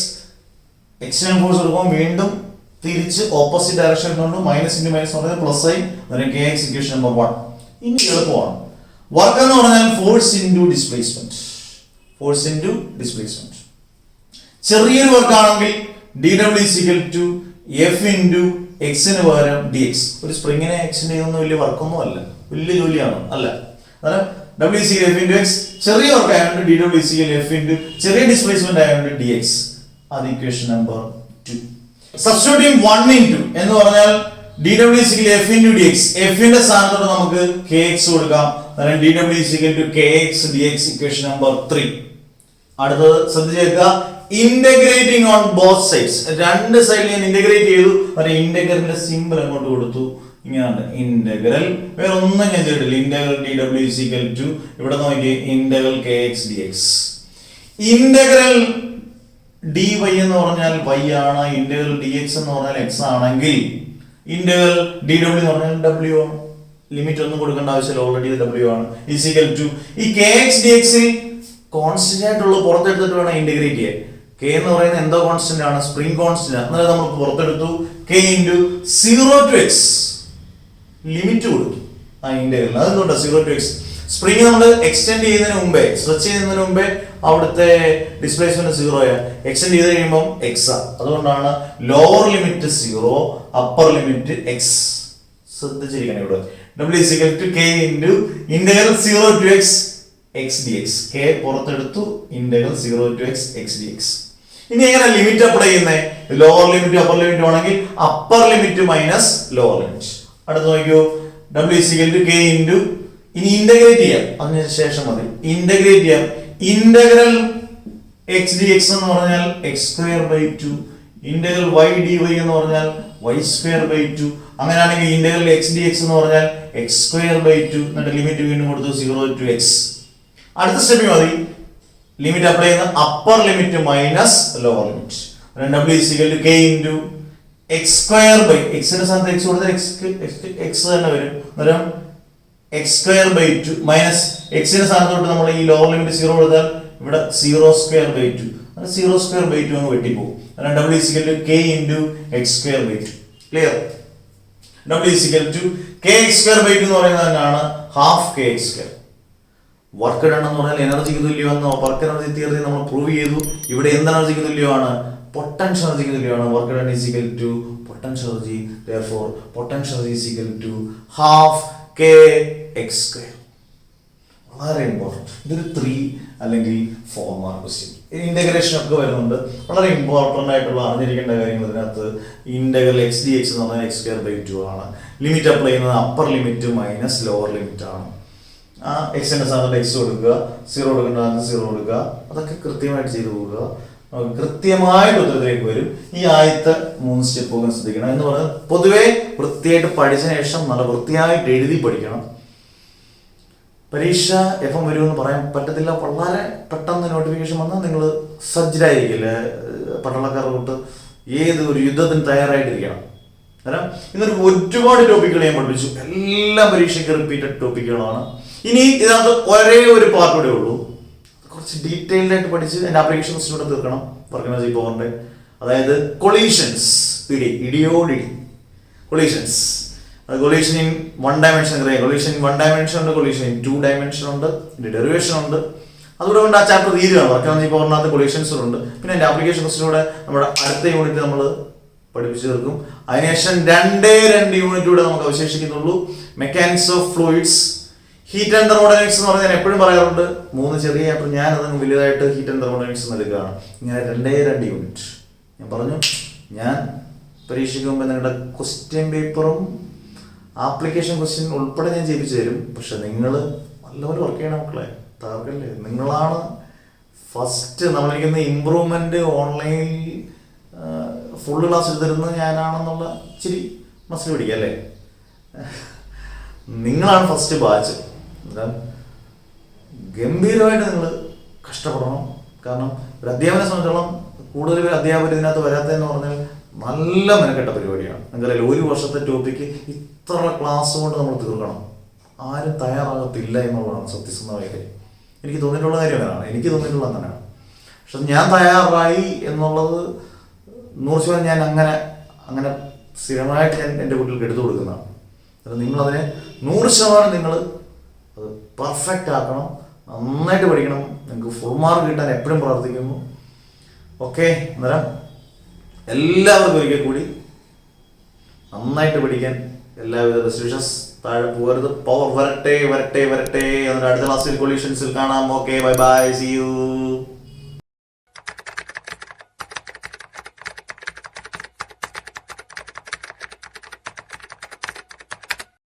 External force എടുക്കുമ്പോൾ വീണ്ടും തിരിച്ച് ഓപ്പോസിറ്റ് ഡയറക്ഷൻ കൊണ്ട് മൈനസ് ഇൻറ്റു മൈനസ് പറയുന്നത് പ്ലസ് ആയി. അന്നേരം കെ എക്സ് ഇക്വേഷൻ നമ്പർ 1. ഇനി എളുപ്പമാണ്. വർക്ക് എന്ന് പറഞ്ഞാൽ ഫോഴ്സ് ഇൻറ്റു ഡിസ്പ്ലേസ്മെന്റ്. ചെറിയൊരു വർക്കാണെങ്കിൽ dw f ഇൻറ്റു എക്സിന് പകരം dx. ഒരു സ്പ്രിങ്ങിനെ എക്സിന്റെ ഇതൊന്നും വലിയ വർക്കൊന്നും അല്ല, വലിയ ജോലിയാണ് അല്ല. അന്നേരം w f ഇൻറ്റു എക്സ് ചെറിയ വർക്ക് ആയതുകൊണ്ട് dw f ഇൻറ്റു ചെറിയ ഡിസ്പ്ലേസ്മെന്റ് ആയതുകൊണ്ട് dx. അത് ഇക്വേഷൻ നമ്പർ 2. സബ്സ്റ്റിറ്റ്യൂട്ടിംഗ് 1 ഇൻറ്റു എന്ന് പറഞ്ഞാൽ dw f into dx. f ന്റെ സ്ഥാനത്തോട് നമുക്ക് kx കൊടുക്കാം. അന്നേരം dw kx dx equation number 3. അടുത്തത് ശ്രദ്ധിച്ചേക്കുക, ഇന്റഗ്രേറ്റിംഗ് ഓൺ ബോത്ത് സൈഡ്സ്. രണ്ട് സൈഡിൽ ഞാൻ ഇന്റഗ്രേറ്റ് ചെയ്തു. ഇന്റഗ്രലിന്റെ സിമ്പിൾ അങ്ങോട്ട് കൊടുത്തു. ഇങ്ങനെയാണ് ഇന്റഗ്രൽ, വേറെ ഒന്നും ഞാൻ ചെയ്തിട്ടില്ല. ഇന്റഗ്രൽ dw ഇവിടെ നോക്കി integral kx dx. Integral dy എന്ന് പറഞ്ഞാൽ y ആണ്, ഇന്റഗ്രൽ dx എന്ന് പറഞ്ഞാൽ x ആണെങ്കിൽ ഇന്റഗ്രൽ dw എന്ന് പറഞ്ഞാൽ w ആണ്. ലിമിറ്റ് ഒന്നും കൊടുക്കേണ്ട ആവശ്യമില്ല, ഓൾറെഡി w ആണ്. ഈസിക്കൽ ടു ഈ kx dx ൽ കോൺസ്റ്റന്റ് ആയിട്ടുള്ള പുറത്തെടുത്തിട്ട് വേണം ഇന്റഗ്രേറ്റ് ചെയ്യാൻ. k എന്ന് പറയുന്നത് എന്തോ കോൺസ്റ്റന്റ് ആണ്, സ്പ്രിംഗ് കോൺസ്റ്റന്റ്. അന്നേരം നമ്മൾ പുറത്തെടുത്തു k into 0 to x limit കൊടുത്തു ആ ഇന്റഗ്രൽ. അതെന്തുകൊണ്ടാണ് 0 to x? സ്പ്രിംഗ് നമ്മൾ എക്സ്റ്റെൻഡ് ചെയ്യുന്നതിന് മുമ്പേ, സ്ട്രെച്ച് ചെയ്യുന്നതിന് മുമ്പേ അവിടുത്തെ ഡിസ്പ്ലേസ്മെന്റ് 0 ആണ്. എക്സ്റ്റെൻഡ് ചെയ്ത് കഴിയുമ്പോൾ x ആ. അതുകൊണ്ടാണ് lower limit 0, upper limit x. ശ്രദ്ധിച്ചിരിക്കണം ഇവിടെ. w k into integral 0 to x x dx. k പുറത്തെടുത്തു, integral 0 to x x dx. ഇനി എങ്ങനെ ലിമിറ്റ് അപ്ലൈ ചെയ്യുന്നത്? ലോവർ ലിമിറ്റ് അപ്പർ ലിമിറ്റ് ആണെങ്കിൽ upper limit minus lower limit. അടുത്ത് നോക്കൂ, w k ഇൻറ്റു ഇനി integrate ചെയ്യാം, അതിനുശേഷം മതി ഇന്റഗ്രേറ്റ് ചെയ്യാം. ഇന്റഗ്രൽ x dx എന്ന് പറഞ്ഞാൽ x²/2, ഇന്റഗ്രൽ y dy എന്ന് പറഞ്ഞാൽ y²/2. അങ്ങനെയാണെങ്കിൽ ഇന്റഗ്രൽ x dx എന്ന് പറഞ്ഞാൽ x²/2. എന്നിട്ട് ലിമിറ്റ് വീണ്ടും കൊടുത്തു 0 to x. അടുത്ത സ്റ്റെപ്പിൽ മതി ലിമിറ്റ് അപ്ലൈ ചെയ്യുന്ന upper limit minus lower limit. w k into x²/, എക്സിന്റെ സ്ഥാനത്ത് x കൊടുത്താൽ x തന്നെ വരും. അന്നേരം x²/2 മൈനസ് എക്സിന്റെ സ്ഥാനത്തോട്ട് നമ്മൾ ഈ ലോവർ ലിമിറ്റ് 0 കൊടുത്താൽ ഇവിടെ 0²/2. 0²/2 അങ്ങ് വെട്ടിപ്പോകും. w k into x²/2. Clear? w kx²/2 എന്ന് പറയുന്നത് തന്നെയാണ് ഹാഫ് kx². വർക്ക് ഡൺ എന്ന് പറഞ്ഞാൽ എനർജിക്ക് തുല്യമെന്നോ വർക്ക് എനർജി തിയറി നമ്മൾ പ്രൂവ് ചെയ്തു. ഇവിടെ എന്ത് എനർജിക്ക് തുല്യമാണ്? പൊട്ടൻഷ്യൽ എനർജിക്ക് തുല്യമാണ്. Work done is equal to potential energy. therefore potential energy is equal to half kx². വളരെ ഇമ്പോർട്ടൻറ്റ്. ഇതൊരു 3 അല്ലെങ്കിൽ 4 മാർക്ക് ക്വസ്റ്റ്യൻ. ഇന്റഗ്രേഷൻ ഒക്കെ വരുന്നുണ്ട്. വളരെ ഇമ്പോർട്ടൻ്റ് ആയിട്ടുള്ള അറിഞ്ഞിരിക്കേണ്ട കാര്യങ്ങൾ ഇതിനകത്ത്. ഇന്റഗ്രൽ x dx എന്ന് പറഞ്ഞാൽ x²/2 ആണ്. ലിമിറ്റ് അപ്ലൈ ചെയ്യുന്നത് upper limit minus lower limit ആണ്. ആ എക്സിന്റെ സ്ഥാനത്ത് x കൊടുക്കുക, 0 കൊടുക്കേണ്ട 0 കൊടുക്കുക. അതൊക്കെ കൃത്യമായിട്ട് ചെയ്തു പോകുക. കൃത്യമായിട്ട് ഉത്തരത്തിലേക്ക് വരും. ഈ ആദ്യത്തെ 3 സ്റ്റെപ്പുകൾ ശ്രദ്ധിക്കണം. എന്ന് പറഞ്ഞാൽ പൊതുവെ വൃത്തിയായിട്ട് പഠിച്ചതിന് ശേഷം നല്ല വൃത്തിയായിട്ട് എഴുതി പഠിക്കണം. പരീക്ഷ എപ്പം വരുമെന്ന് പറയാൻ പറ്റത്തില്ല. വളരെ പെട്ടെന്ന് നോട്ടിഫിക്കേഷൻ വന്നാൽ നിങ്ങൾ സജ്ജരായിരിക്കില്ലേ, പട്ടാളക്കാർ തൊട്ട് ഏത് ഒരു യുദ്ധത്തിന് തയ്യാറായിട്ടിരിക്കണം. കാരണം ഇന്നൊരു ഒരുപാട് ടോപ്പിക്കുകൾ ഞാൻ പഠിപ്പിച്ചു. എല്ലാ പരീക്ഷയ്ക്ക് റിപ്പീറ്റഡ് ടോപ്പിക്കുകളാണ്. ഇനി ഇതിനകത്ത് ഒരേ ഒരു പാർട്ട് കൂടെ ഉള്ളൂ. കുറച്ച് ഡീറ്റെയിൽഡ് ആയിട്ട് പഠിച്ച് എൻ്റെ ആപ്ലിക്കേഷൻ കൂടെ തീർക്കണം. വർക്കിനർജി പവറിന്റെ, അതായത് കൊളീഷൻസ്, ഇടിയോടിടി കൊളീഷൻസ്. കൊളീഷൻ ഇൻ 1 dimension അറിയാം. കൊളീഷൻ ഇൻ 1 dimension ഉണ്ട്, കൊളീഷൻ ഇൻ 2 dimension ഉണ്ട്, ഡെറിവേഷൻ ഉണ്ട്. അതുകൂടെ കൊണ്ട് ആ ചാപ്റ്റർ തീരുകയാണ്. വർക്കിനർജി പവറിനകത്ത് കൊളീഷൻസ് ഉണ്ട്. പിന്നെ എൻ്റെ ആപ്ലിക്കേഷൻ ക്വസ്റ്റിലൂടെ നമ്മുടെ അടുത്ത യൂണിറ്റ് നമ്മൾ പഠിപ്പിച്ചു തീർക്കും. അതിനുശേഷം 2 യൂണിറ്റ് കൂടെ നമുക്ക് അവശേഷിക്കുന്നുള്ളൂ. Mechanics of fluids, heat and thermodynamics എന്ന് പറഞ്ഞാൽ ഞാൻ എപ്പോഴും പറയാറുണ്ട് 3 ചെറിയ ചാപ്റ്റർ, ഞാൻ അതങ്ങ് വലുതായിട്ട് ഹീറ്റ് ആൻഡ് തെർമോഡൈനാമിക്സ് എടുക്കുകയാണ്. ഇങ്ങനെ 2 യൂണിറ്റ് ഞാൻ പറഞ്ഞു. ഞാൻ പരീക്ഷയ്ക്ക് മുമ്പ് നിങ്ങളുടെ ക്വസ്റ്റ്യൻ പേപ്പറും ആപ്ലിക്കേഷൻ ക്വസ്റ്റ്യൻ ഉൾപ്പെടെ ഞാൻ ചെയ്യിപ്പിച്ചു തരും. പക്ഷെ നിങ്ങൾ നല്ലപോലെ വർക്ക് ചെയ്യണം മക്കളെ, തകർക്കല്ലേ. നിങ്ങളാണ് ഫസ്റ്റ്. നമ്മളിരിക്കുന്ന ഇമ്പ്രൂവ്മെന്റ് ഓൺലൈനിൽ ഫുള്ള് ക്ലാസ് എടുത്തിരുന്നത് ഞാനാണെന്നുള്ള ഇച്ചിരി മനസ്സിൽ പിടിക്കുക അല്ലേ. നിങ്ങളാണ് ഫസ്റ്റ് ബാച്ച്. ഗംഭീരമായിട്ട് നിങ്ങൾ കഷ്ടപ്പെടണം. കാരണം ഒരു അധ്യാപനെ സംബന്ധിച്ചോളം കൂടുതൽ പേര് അധ്യാപകർ ഇതിനകത്ത് വരാത്തതെന്ന് പറഞ്ഞാൽ നല്ല മെനക്കെട്ട പരിപാടിയാണ്. നിങ്ങൾക്കറിയാം, 1 വർഷത്തെ ടോപ്പിക്ക് ഇത്ര ക്ലാസ് കൊണ്ട് നമ്മൾ തീർക്കണം. ആരും തയ്യാറാകത്തില്ല എന്നുള്ളതാണ് സത്യസന്ധമായ കാര്യം. എനിക്ക് തോന്നിയിട്ടുള്ള കാര്യം അങ്ങനെയാണ്, എനിക്ക് തോന്നിയിട്ടുള്ള അങ്ങനെയാണ്. പക്ഷെ ഞാൻ തയ്യാറായി എന്നുള്ളത് 100% ഞാൻ അങ്ങനെ സ്ഥിരമായിട്ട് ഞാൻ എൻ്റെ കുട്ടികൾക്ക് എടുത്തു കൊടുക്കുന്നതാണ്. നിങ്ങളതിനെ 100% നിങ്ങൾ അത് പെർഫെക്റ്റ് ആക്കണം, നന്നായിട്ട് പഠിക്കണം. നിങ്ങൾക്ക് ഫുൾ മാർക്ക് കിട്ടാൻ എപ്പോഴും പ്രാർത്ഥിക്കുന്നു. ഓക്കെ, അന്നേരം എല്ലാവർക്കും ഒരിക്കൽ കൂടി നന്നായിട്ട് പഠിക്കാൻ എല്ലാവിധ ബെസ്റ്റ് വിഷസ്. താഴെ പോകരുത്, പവർ വരട്ടെ വരട്ടെ വരട്ടെ. എന്നിട്ട് അടുത്ത ക്ലാസ്സിൽ കൊളീഷൻസിൽ കാണാം. Okay, bye bye, see U.